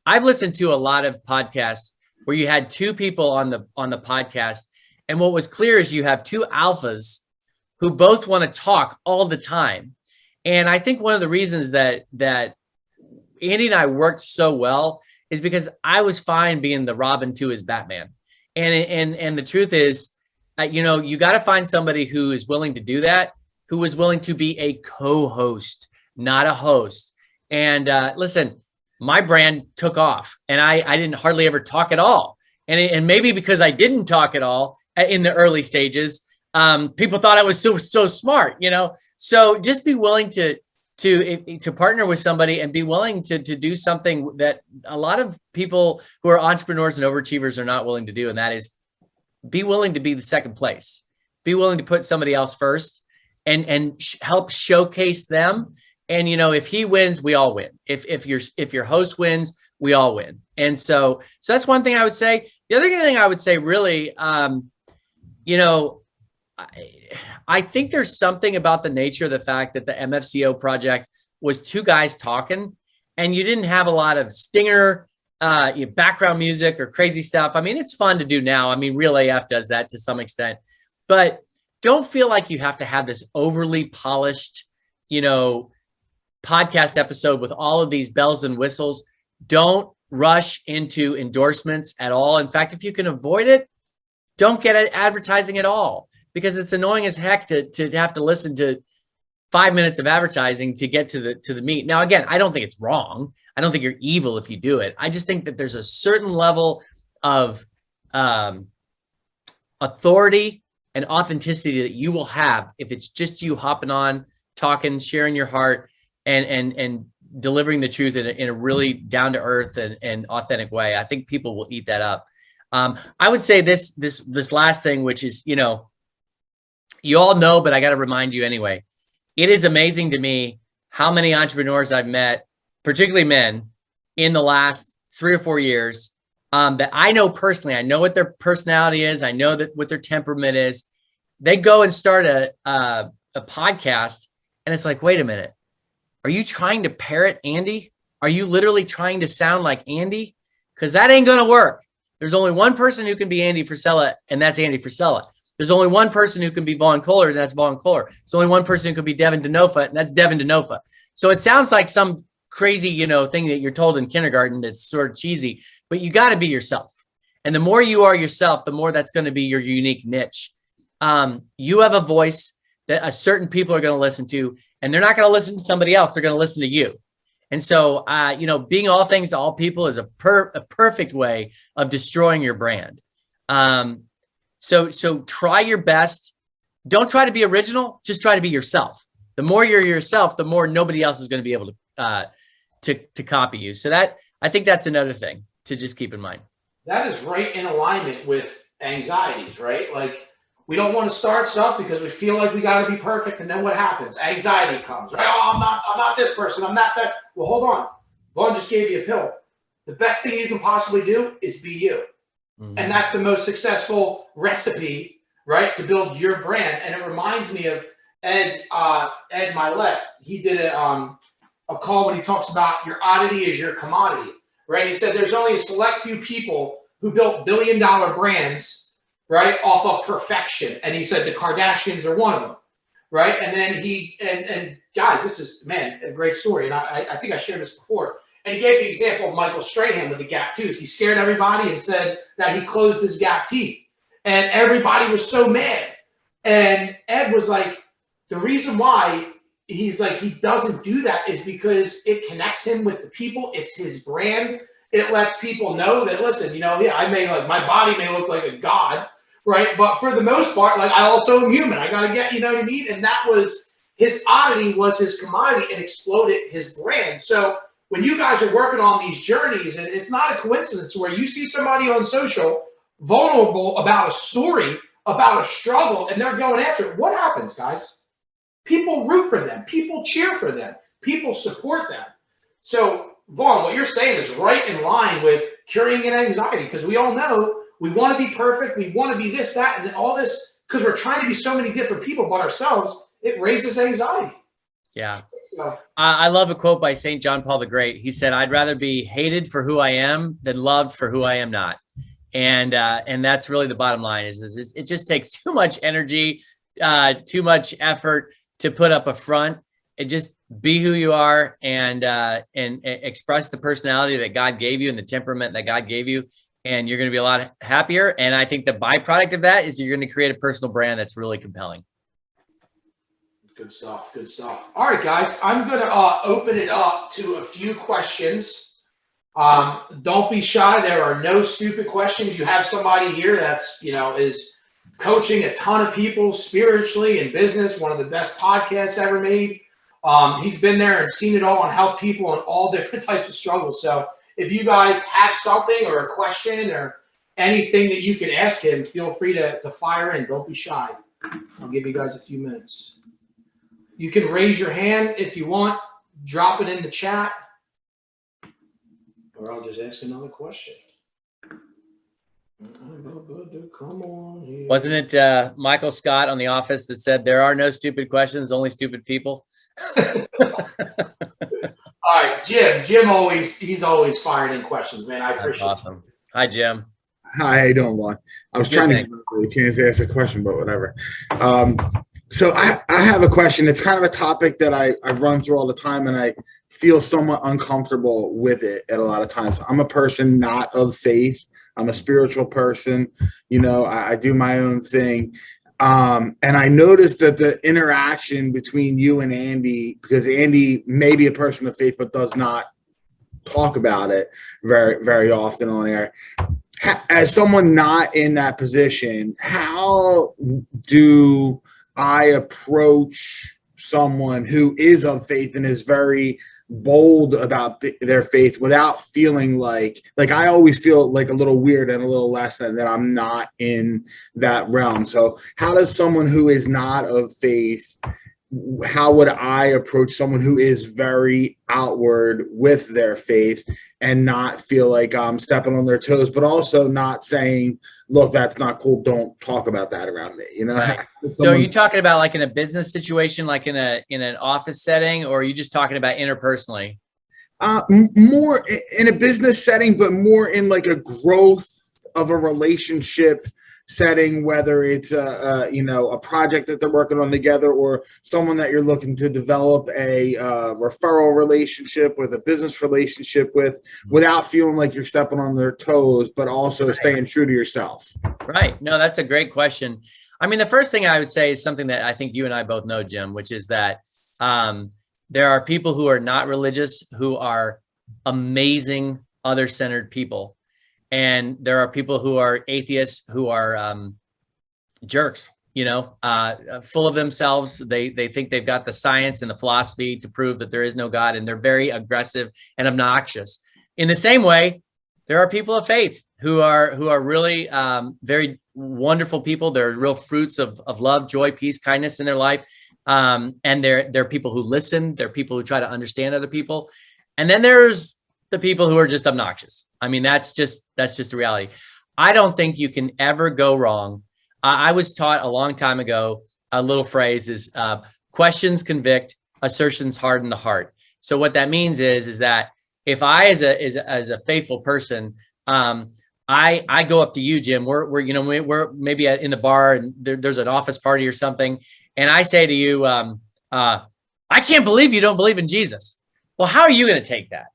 I've listened to a lot of podcasts where you had two people on the podcast, and what was clear is you have two alphas who both want to talk all the time. And I think one of the reasons that Andy and I worked so well is because I was fine being the Robin to his Batman. And the truth is, you got to find somebody who is willing to do that, who is willing to be a co-host, not a host. And listen, my brand took off, and I didn't hardly ever talk at all. And maybe because I didn't talk at all in the early stages, people thought I was so smart, So just be willing to partner with somebody and be willing to do something that a lot of people who are entrepreneurs and overachievers are not willing to do, and that is be willing to be the second place. Be willing to put somebody else first and help showcase them. And if he wins, we all win. If your host wins, we all win. And so that's one thing I would say. The other thing I would say, really, I think there's something about the nature of the fact that the MFCEO project was two guys talking, and you didn't have a lot of stinger, background music or crazy stuff. I mean, it's fun to do now. I mean, Real AF does that to some extent, but don't feel like you have to have this overly polished, podcast episode with all of these bells and whistles. Don't rush into endorsements at all. In fact, if you can avoid it, don't get advertising at all, because it's annoying as heck to have to listen to 5 minutes of advertising to get to the meat. Now, again, I don't think it's wrong. I don't think you're evil if you do it. I just think that there's a certain level of authority and authenticity that you will have if it's just you hopping on, talking, sharing your heart, and delivering the truth in a really down to earth and authentic way. I think people will eat that up. I would say this last thing, which is, you all know, but I got to remind you anyway. It is amazing to me how many entrepreneurs I've met, particularly men, in the last 3 or 4 years that I know personally. I know what their personality is. I know that what their temperament is. They go and start a podcast, and it's like, wait a minute. Are you trying to parrot Andy? Are you literally trying to sound like Andy? Because that ain't going to work. There's only one person who can be Andy Frisella, and that's Andy Frisella. There's only one person who can be Vaughn Kohler, and that's Vaughn Kohler. There's only one person who could be Devin DiNofa, and that's Devin DiNofa. So it sounds like some crazy, thing that you're told in kindergarten that's sort of cheesy, but you got to be yourself. And the more you are yourself, the more that's going to be your unique niche. You have a voice that a certain people are going to listen to, and they're not going to listen to somebody else. They're going to listen to you. And so, being all things to all people is a perfect way of destroying your brand. So try your best. Don't try to be original. Just try to be yourself. The more you're yourself, the more nobody else is going to be able to copy you. So I think that's another thing to just keep in mind. That is right in alignment with anxieties, right? Like, we don't want to start stuff because we feel like we got to be perfect, and then what happens? Anxiety comes, right? Oh, I'm not this person. I'm not that. Well, hold on. Vaughn just gave you a pill. The best thing you can possibly do is be you. Mm-hmm. And that's the most successful recipe, right, to build your brand. And it reminds me of Ed Milet. He did a call when he talks about your oddity is your commodity, right? He said there's only a select few people who built billion-dollar brands, right, off of perfection. And he said the Kardashians are one of them, right? And then and guys, this is, man, a great story. And I think I shared this before. And he gave the example of Michael Strahan with the gap tooth. He scared everybody and said that he closed his gap teeth. And everybody was so mad. And Ed was like, the reason why he's like, he doesn't do that is because it connects him with the people. It's his brand. It lets people know that, listen, I may, like, my body may look like a god, right? But for the most part, like, I also am human. I got to get, you know what I mean? And that was his oddity, was his commodity, and exploded his brand. So when you guys are working on these journeys, and it's not a coincidence where you see somebody on social vulnerable about a story, about a struggle, and they're going after it, what happens, guys? People root for them. People cheer for them. People support them. So, Vaughn, what you're saying is right in line with curing an anxiety, because we all know we want to be perfect. We want to be this, that, and all this, because we're trying to be so many different people but ourselves. It raises anxiety. Yeah. So, I love a quote by St. John Paul the Great. He said, I'd rather be hated for who I am than loved for who I am not. And that's really the bottom line is it just takes too much energy, too much effort to put up a front. And just be who you are and express the personality that God gave you and the temperament that God gave you. And you're going to be a lot happier. And I think the byproduct of that is you're going to create a personal brand that's really compelling. Good stuff. Good stuff. All right, guys, I'm going to open it up to a few questions. Don't be shy. There are no stupid questions. You have somebody here that's, is coaching a ton of people spiritually in business, one of the best podcasts ever made. He's been there and seen it all and helped people in all different types of struggles. So if you guys have something or a question or anything that you can ask him, feel free to fire in. Don't be shy. I'll give you guys a few minutes. You can raise your hand if you want. Drop it in the chat. Or I'll just ask another question. Come on here. Wasn't it Michael Scott on The Office that said there are no stupid questions, only stupid people? All right, Jim. He's always firing in questions, man. I appreciate it. Awesome. Hi, Jim. Hi, how you doing, Vaughn? I was trying to get a chance to ask a question, but whatever. So I have a question. It's kind of a topic that I run through all the time, and I feel somewhat uncomfortable with it at a lot of times. I'm a person not of faith. I'm a spiritual person. I do my own thing. And I noticed that the interaction between you and Andy, because Andy may be a person of faith but does not talk about it very, very often on air, as someone not in that position, how do I approach someone who is of faith and is very bold about their faith without feeling like I always feel like a little weird and a little less than that I'm not in that realm. So how does someone who is not of faith, how would I approach someone who is very outward with their faith and not feel like I'm stepping on their toes, but also not saying, look, that's not cool, don't talk about that around me, you know? Right. So are you talking about like in a business situation, like in an office setting, or are you just talking about interpersonally? More in a business setting, but more in like a growth of a relationship setting, whether it's a project that they're working on together, or someone that you're looking to develop a referral relationship with, a business relationship with, without feeling like you're stepping on their toes, but also staying true to yourself. Right. No, that's a great question. I mean, the first thing I would say is something that I think you and I both know, Jim, which is that there are people who are not religious who are amazing, other-centered people. And there are people who are atheists who are jerks, full of themselves. They think they've got the science and the philosophy to prove that there is no God, and they're very aggressive and obnoxious. In the same way, there are people of faith who are really very wonderful people. There are real fruits of love, joy, peace, kindness in their life. And they're people who listen. They're people who try to understand other people. And then there's the people who are just obnoxious. I mean, that's just the reality. I don't think you can ever go wrong. I was taught a long time ago, a little phrase is questions convict, assertions harden the heart. So what that means is that if I, as a faithful person, I go up to you, Jim, we're maybe in the bar and there's an office party or something. And I say to you, I can't believe you don't believe in Jesus. Well, how are you going to take that?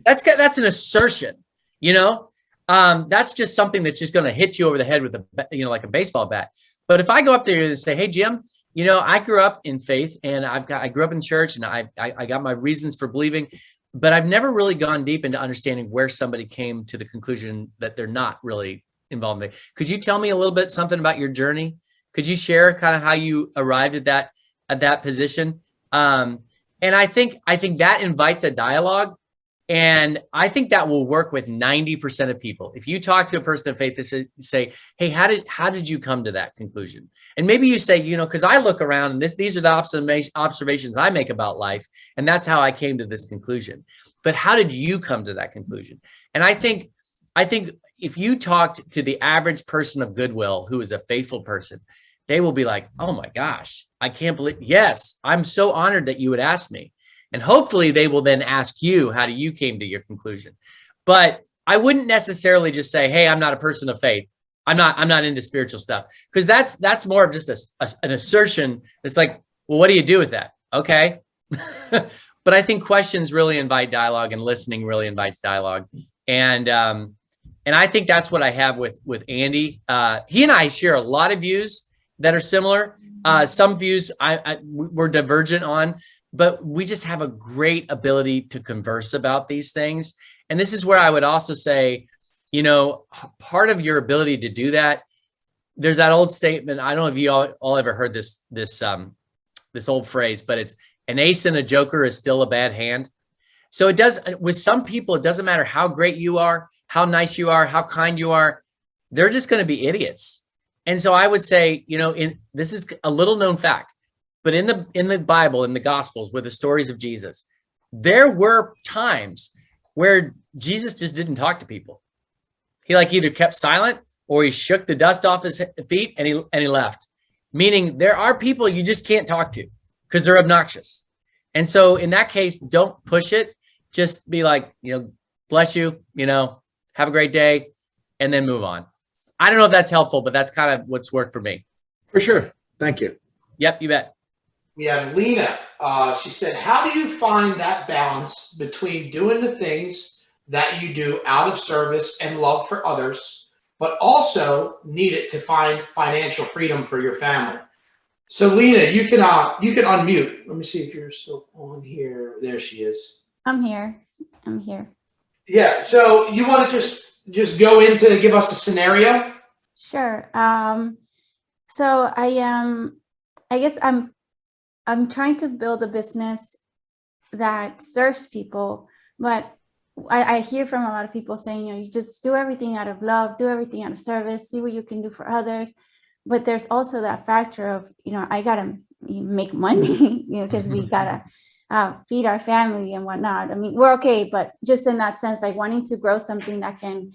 That's an assertion, that's just something that's just going to hit you over the head with like a baseball bat. But if I go up there and say, hey, Jim, I grew up in faith and I grew up in church and I got my reasons for believing, but I've never really gone deep into understanding where somebody came to the conclusion that they're not really involved in it. Could you tell me a little bit something about your journey? Could you share kind of how you arrived at that position? And I think that invites a dialogue, and I think that will work with 90% of people. If you talk to a person of faith, they say, hey, how did you come to that conclusion? And maybe you say, because I look around and these are the observations I make about life, and that's how I came to this conclusion. But how did you come to that conclusion? And I think if you talked to the average person of goodwill who is a faithful person, they will be like, oh my gosh, I can't believe, yes, I'm so honored that you would ask me. And hopefully they will then ask you, how do you came to your conclusion? But I wouldn't necessarily just say, hey, I'm not a person of faith. I'm not into spiritual stuff. Because that's more of just an assertion. It's like, well, what do you do with that? Okay. But I think questions really invite dialogue, and listening really invites dialogue. And I think that's what I have with Andy. He and I share a lot of views that are similar. Some views we're divergent on, but we just have a great ability to converse about these things. And this is where I would also say, part of your ability to do that, there's that old statement. I don't know if you all ever heard this old phrase, but it's an ace and a joker is still a bad hand. So it does, with some people, it doesn't matter how great you are, how nice you are, how kind you are, they're just going to be idiots. And so I would say, this is a little known fact, but in the Bible, in the Gospels, with the stories of Jesus, there were times where Jesus just didn't talk to people. He either kept silent or he shook the dust off his feet and he left. Meaning there are people you just can't talk to because they're obnoxious. And so in that case, don't push it. Just be like, bless you, have a great day, and then move on. I don't know if that's helpful, but that's kind of what's worked for me. For sure. Thank you. Yep, you bet. We have Lena. She said, how do you find that balance between doing the things that you do out of service and love for others, but also need it to find financial freedom for your family? So Lena, you can unmute. Let me see if you're still on here. There she is. I'm here. Yeah. So you want to just just go into give us a scenario? Sure. So I guess I'm trying to build a business that serves people, but I hear from a lot of people saying, you just do everything out of love, do everything out of service, see what you can do for others. But there's also that factor of, I gotta make money, because we gotta feed our family and whatnot. I mean, we're okay, but just in that sense, like wanting to grow something that can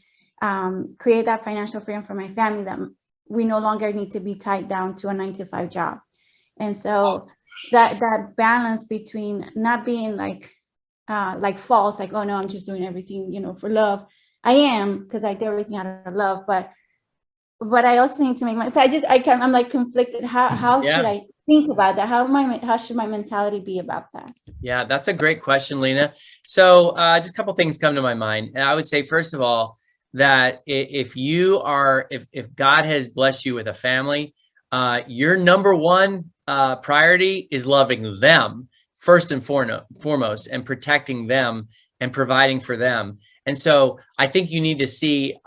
create that financial freedom for my family, that we no longer need to be tied down to a 9-to-5 job. And so that balance between not being like false, like, oh no, I'm just doing everything, for love. I am, because I do everything out of love, but I also need to make money. So I'm like conflicted. How should I think about that? How should my mentality be about that? Yeah, that's a great question, Lena. So just a couple things come to my mind. And I would say, first of all, that if God has blessed you with a family, your number one priority is loving them first and foremost, and protecting them and providing for them. And so I think you need to see,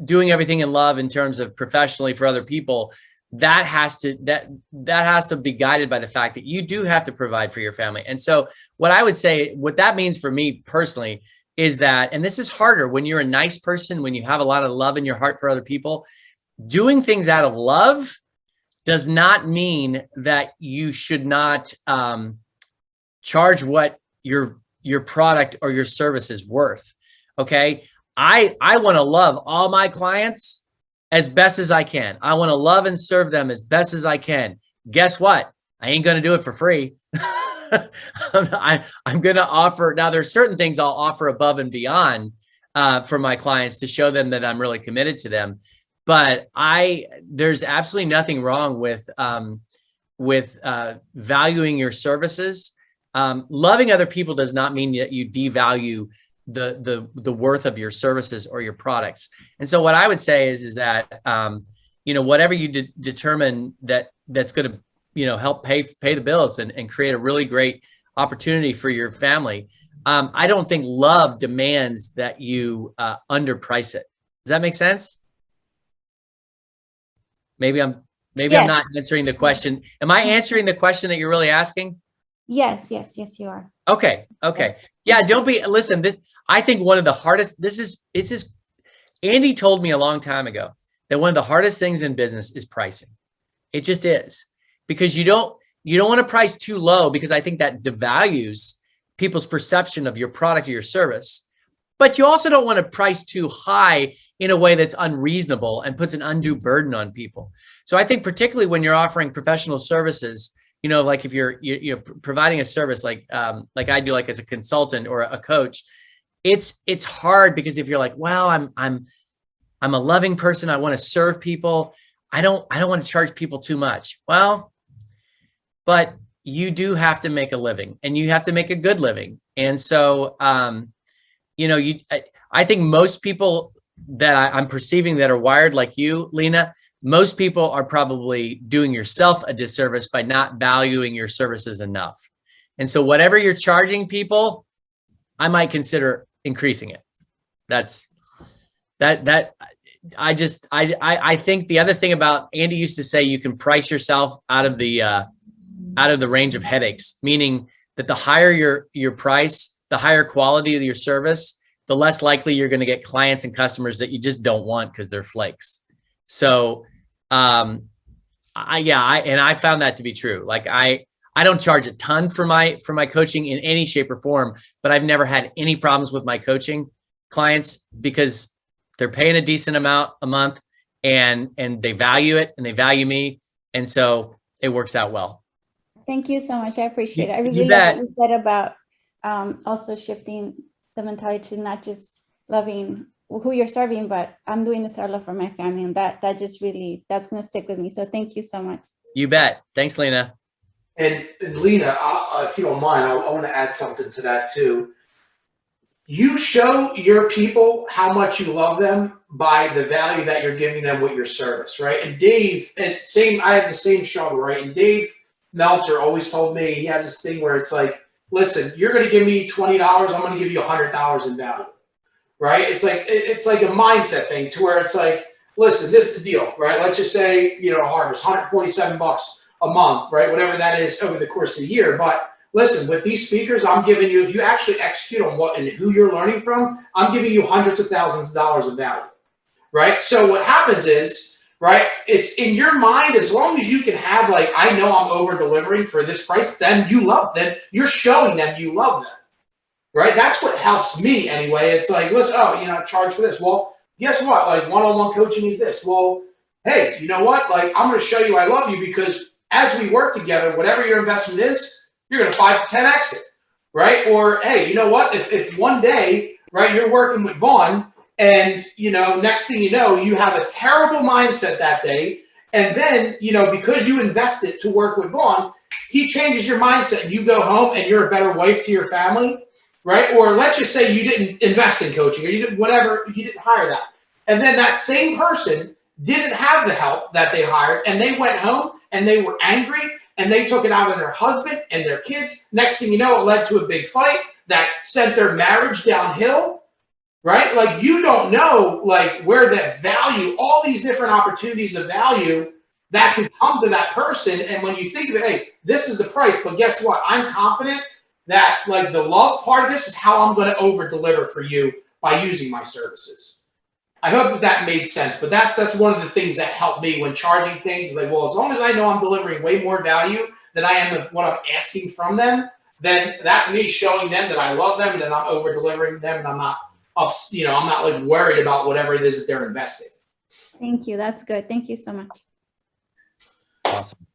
doing everything in love in terms of professionally for other people, that has to be guided by the fact that you do have to provide for your family. And so what I would say, what that means for me personally is that, and this is harder when you're a nice person, when you have a lot of love in your heart for other people, doing things out of love does not mean that you should not charge what your product or your service is worth. Okay. I want to love all my clients as best as I can. I want to love and serve them as best as I can. Guess what? I ain't going to do it for free. I'm going to offer. Now, there's certain things I'll offer above and beyond for my clients to show them that I'm really committed to them. But there's absolutely nothing wrong with valuing your services. Loving other people does not mean that you devalue the worth of your services or your products. And so what I would say is that, whatever you determine that's going to, help pay the bills and create a really great opportunity for your family. I don't think love demands that you underprice it. Does that make sense? Maybe I'm not answering the question. Am I answering the question that you're really asking? Yes, you are. Okay. Yeah, listen, I think one of the hardest, Andy told me a long time ago that one of the hardest things in business is pricing. It just is, because you don't want to price too low, because I think that devalues people's perception of your product or your service. But you also don't want to price too high in a way that's unreasonable and puts an undue burden on people. So I think particularly when you're offering professional services, like if you're providing a service like I do, like as a consultant or a coach, it's hard, because if you're like, well, I'm a loving person, I want to serve people, I don't want to charge people too much. Well, but you do have to make a living, and you have to make a good living. And so I think most people that I'm perceiving that are wired like you, Lena, most people are probably doing yourself a disservice by not valuing your services enough. And so whatever you're charging people, I might consider increasing it. I think the other thing about, Andy used to say, you can price yourself out of the range of headaches, meaning that the higher your price, the higher quality of your service, the less likely you're going to get clients and customers that you just don't want because they're flakes. So, I found that to be true. Like I don't charge a ton for my coaching in any shape or form, but I've never had any problems with my coaching clients because they're paying a decent amount a month and they value it and they value me. And so it works out well. Thank you so much. I appreciate it. I really love what you said about also shifting the mentality to not just loving who you're serving, but I'm doing this out of love for my family. And that just really, that's going to stick with me. So thank you so much. You bet. Thanks, Lena. And Lena, if you don't mind, I want to add something to that too. You show your people how much you love them by the value that you're giving them with your service, right? And Dave, I have the same struggle, right? And Dave Meltzer always told me, he has this thing where it's like, listen, you're going to give me $20, I'm going to give you $100 in value, right? It's like a mindset thing to where it's like, listen, this is the deal, right? Let's just say, Harvest, $147 a month, right? Whatever that is over the course of the year. But listen, with these speakers, I'm giving you, if you actually execute on what and who you're learning from, I'm giving you hundreds of thousands of dollars of value, right? So what happens is, right, it's in your mind, as long as you can have like, I know I'm over delivering for this price, then you're showing them you love them, right? That's what helps me anyway. It's like, listen, charge for this. Well, guess what? Like one-on-one coaching is this. Well, hey, you know what? Like, I'm going to show you I love you because as we work together, whatever your investment is, you're going to 5 to 10x it, right? Or, hey, you know what? If one day, right, you're working with Vaughn and, next thing you know, you have a terrible mindset that day. And then, because you invested to work with Vaughn, he changes your mindset and you go home and you're a better wife to your family, right? Or let's just say you didn't invest in coaching or you didn't hire that. And then that same person didn't have the help that they hired and they went home and they were angry and they took it out on their husband and their kids. Next thing you know, it led to a big fight that sent their marriage downhill, right? Like, you don't know, like, where that value, all these different opportunities of value that can come to that person. And when you think of it, hey, this is the price, but guess what? I'm confident that, like, the love part of this is how I'm going to over deliver for you by using my services. I hope that made sense, but that's one of the things that helped me when charging things. Is like, well, as long as I know I'm delivering way more value than I am of what I'm asking from them, then that's me showing them that I love them and that I'm over delivering them, and I'm not I'm not like worried about whatever it is that they're investing. Thank you. That's good. Thank you so much. Awesome.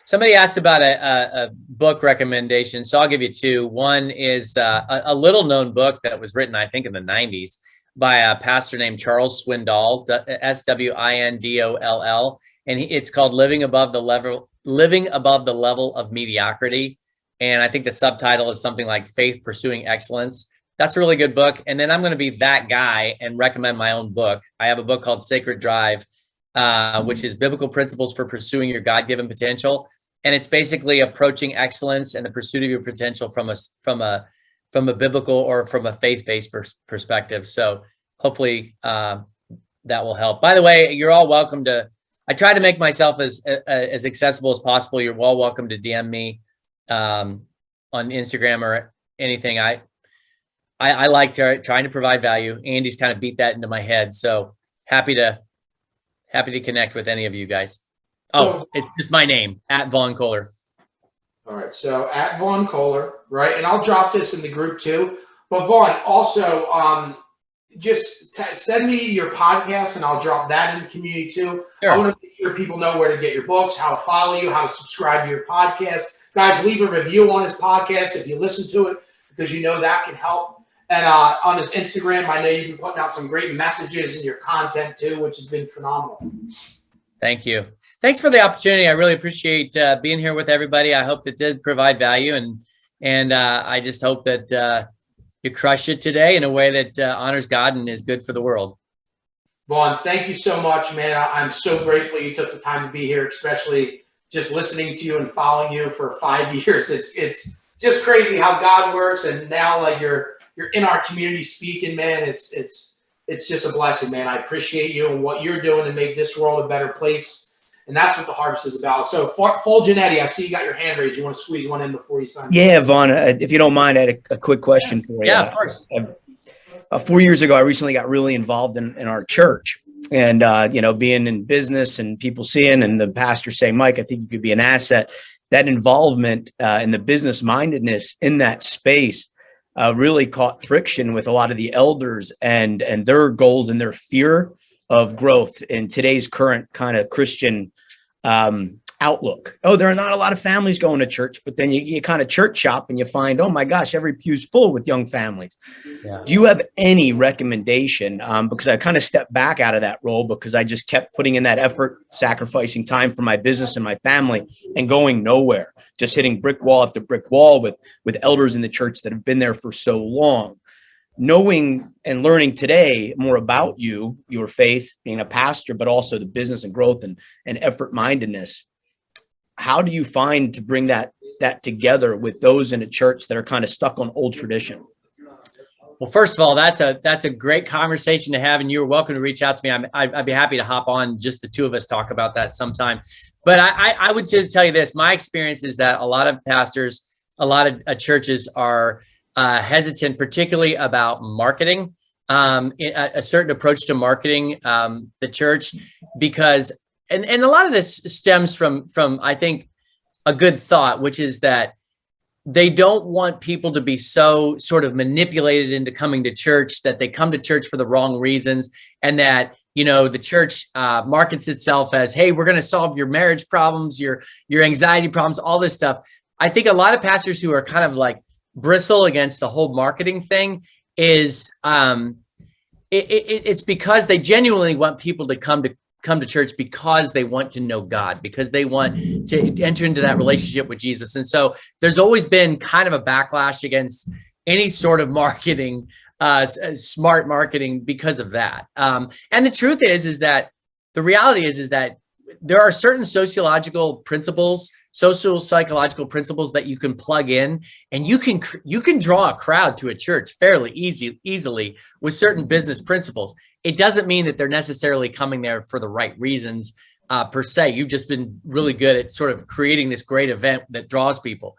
Somebody asked about a book recommendation, so I'll give you two. One is a little known book that was written, I think, in the 90s by a pastor named Charles Swindoll, Swindoll, and it's called Living Above the Level of Mediocrity. And I think the subtitle is something like Faith Pursuing Excellence. That's a really good book. And then I'm going to be that guy and recommend my own book. I have a book called Sacred Drive, which is Biblical Principles for Pursuing Your God-Given Potential. And it's basically approaching excellence and the pursuit of your potential from a biblical or from a faith-based perspective. So hopefully that will help. By the way, you're all welcome to, I try to make myself as accessible as possible. You're all welcome to DM me on Instagram or anything. I like trying to provide value. Andy's kind of beat that into my head. So happy to connect with any of you guys. Oh, it's just my name, @Vaughn Kohler. All right, so @Vaughn Kohler, right? And I'll drop this in the group too. But Vaughn, also, just send me your podcast and I'll drop that in the community too. Sure. I want to make sure people know where to get your books, how to follow you, how to subscribe to your podcast. Guys, leave a review on his podcast if you listen to it, because that can help. And on his Instagram, I know you've been putting out some great messages in your content too, which has been phenomenal. Thank you. Thanks for the opportunity. I really appreciate being here with everybody. I hope it did provide value, and I just hope that you crushed it today in a way that honors God and is good for the world. Vaughn, thank you so much, man. I'm so grateful you took the time to be here, especially just listening to you and following you for 5 years. It's just crazy how God works, and now like you're in our community speaking, man. It's just a blessing, man. I appreciate you and what you're doing to make this world a better place. And that's what the harvest is about. So, Fulgenetti, I see you got your hand raised. You want to squeeze one in before you sign? Yeah, Vaughn, if you don't mind, I had a quick question for you. Yeah, of course. 4 years ago, I recently got really involved in our church. And, being in business and people seeing and the pastor saying, Mike, I think you could be an asset. That involvement in the business mindedness in that space really caught friction with a lot of the elders and their goals and their fear of growth in today's current kind of Christian outlook. Oh, there are not a lot of families going to church, but then you kind of church shop and you find, oh my gosh, every pew's full with young families. Yeah. Do you have any recommendation? Because I kind of stepped back out of that role because I just kept putting in that effort, sacrificing time for my business and my family and going nowhere, just hitting brick wall after brick wall with elders in the church that have been there for so long. Knowing and learning today more about you, your faith, being a pastor, but also the business and growth and effort mindedness, how do you find to bring that together with those in a church that are kind of stuck on old tradition? Well, first of all, that's a great conversation to have, and you're welcome to reach out to me. I'd be happy to hop on, just the two of us talk about that sometime. But I would just tell you this: my experience is that a lot of pastors, a lot of churches are hesitant, particularly about marketing, a certain approach to marketing the church, because and a lot of this stems from I think a good thought, which is that they don't want people to be so sort of manipulated into coming to church that they come to church for the wrong reasons, and that, you know, the church markets itself as, hey, we're going to solve your marriage problems, your anxiety problems, all this stuff. I think a lot of pastors who are kind of like bristle against the whole marketing thing is it's because they genuinely want people to come to church because they want to know God, because they want to enter into that relationship with Jesus. And so there's always been kind of a backlash against any sort of marketing, smart marketing, because of that. And the truth is that the reality is that there are certain social psychological principles that you can plug in, and you can draw a crowd to a church fairly easily with certain business principles. It doesn't mean that they're necessarily coming there for the right reasons per se. You've just been really good at sort of creating this great event that draws people.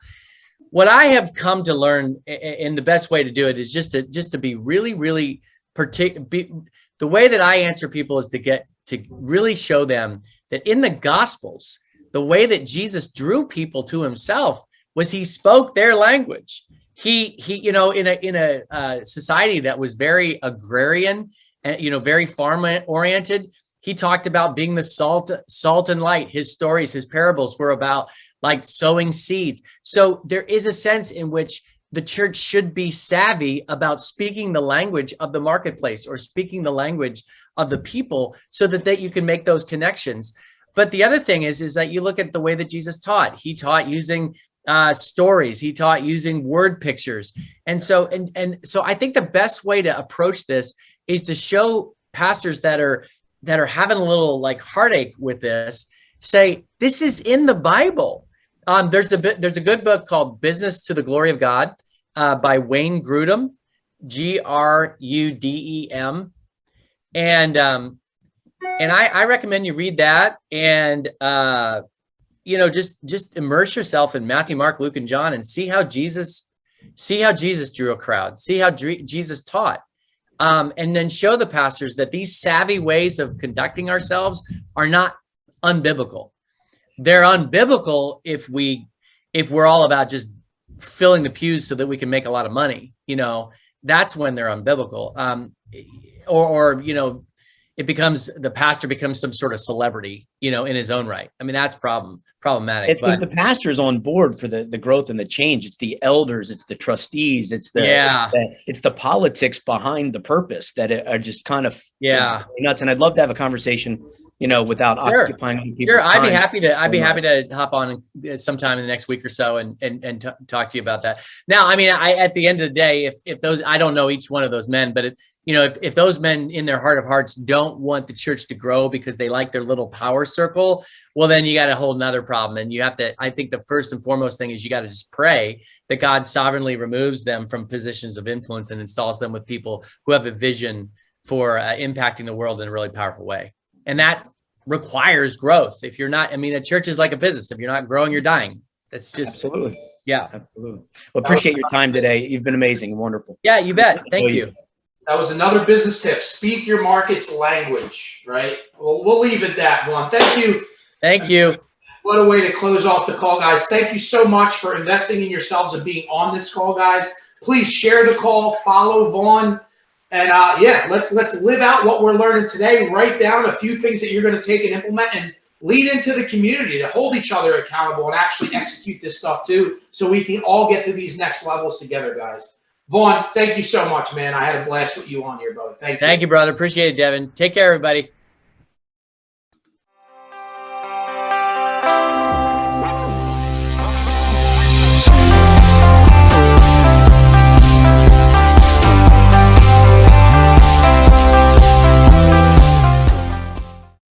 What I have come to learn, and the best way to do it is just to be really, really the way that I answer people is to really show them that in the Gospels, the way that Jesus drew people to himself was he spoke their language. He you know, in a society that was very agrarian and, you know, very farm oriented, he talked about being the salt and light. His stories, his parables were about like sowing seeds. So there is a sense in which the church should be savvy about speaking the language of the marketplace, or speaking the language of the people, so that you can make those connections. But the other thing is that you look at the way that Jesus taught. He taught using stories. He taught using word pictures. And so I think the best way to approach this is to show pastors that are having a little like heartache with this, say, this is in the Bible. There's a good book called Business to the Glory of God by Wayne Grudem, Grudem. And I recommend you read that, and you know, just immerse yourself in Matthew, Mark, Luke, and John, and see how Jesus drew a crowd, see how Jesus taught, and then show the pastors that these savvy ways of conducting ourselves are not unbiblical. They're unbiblical if we're all about just filling the pews so that we can make a lot of money. You know, that's when they're unbiblical. Or you know, the pastor becomes some sort of celebrity, you know, in his own right. I mean, that's problematic. It's the pastor's on board for the growth and the change. It's the elders, it's the trustees, it's the politics behind the purpose that are just kind of nuts. And I'd love to have a conversation, you know, without occupying people's time. I'd be happy to hop on sometime in the next week or so and talk to you about that. Now, I mean, at the end of the day, if those, I don't know each one of those men, but if those men in their heart of hearts don't want the church to grow because they like their little power circle, well, then you got a whole nother problem. And you have to, I think the first and foremost thing is you got to just pray that God sovereignly removes them from positions of influence and installs them with people who have a vision for impacting the world in a really powerful way. And that requires growth. If you're not, I mean, a church is like a business. If you're not growing, you're dying. That's just absolutely. Yeah. Absolutely. Well, appreciate your time today. You've been amazing and wonderful. Yeah, you bet. Thank you. That was another business tip. Speak your market's language, right? Well, we'll leave it at that, Vaughn. Thank you. Thank you. What a way to close off the call, guys. Thank you so much for investing in yourselves and being on this call, guys. Please share the call, follow Vaughn. And let's live out what we're learning today. Write down a few things that you're going to take and implement, and lead into the community to hold each other accountable and actually execute this stuff too, so we can all get to these next levels together, guys. Vaughn, thank you so much, man. I had a blast with you on here, brother. Thank you. Thank you, brother. Appreciate it, Devin. Take care, everybody.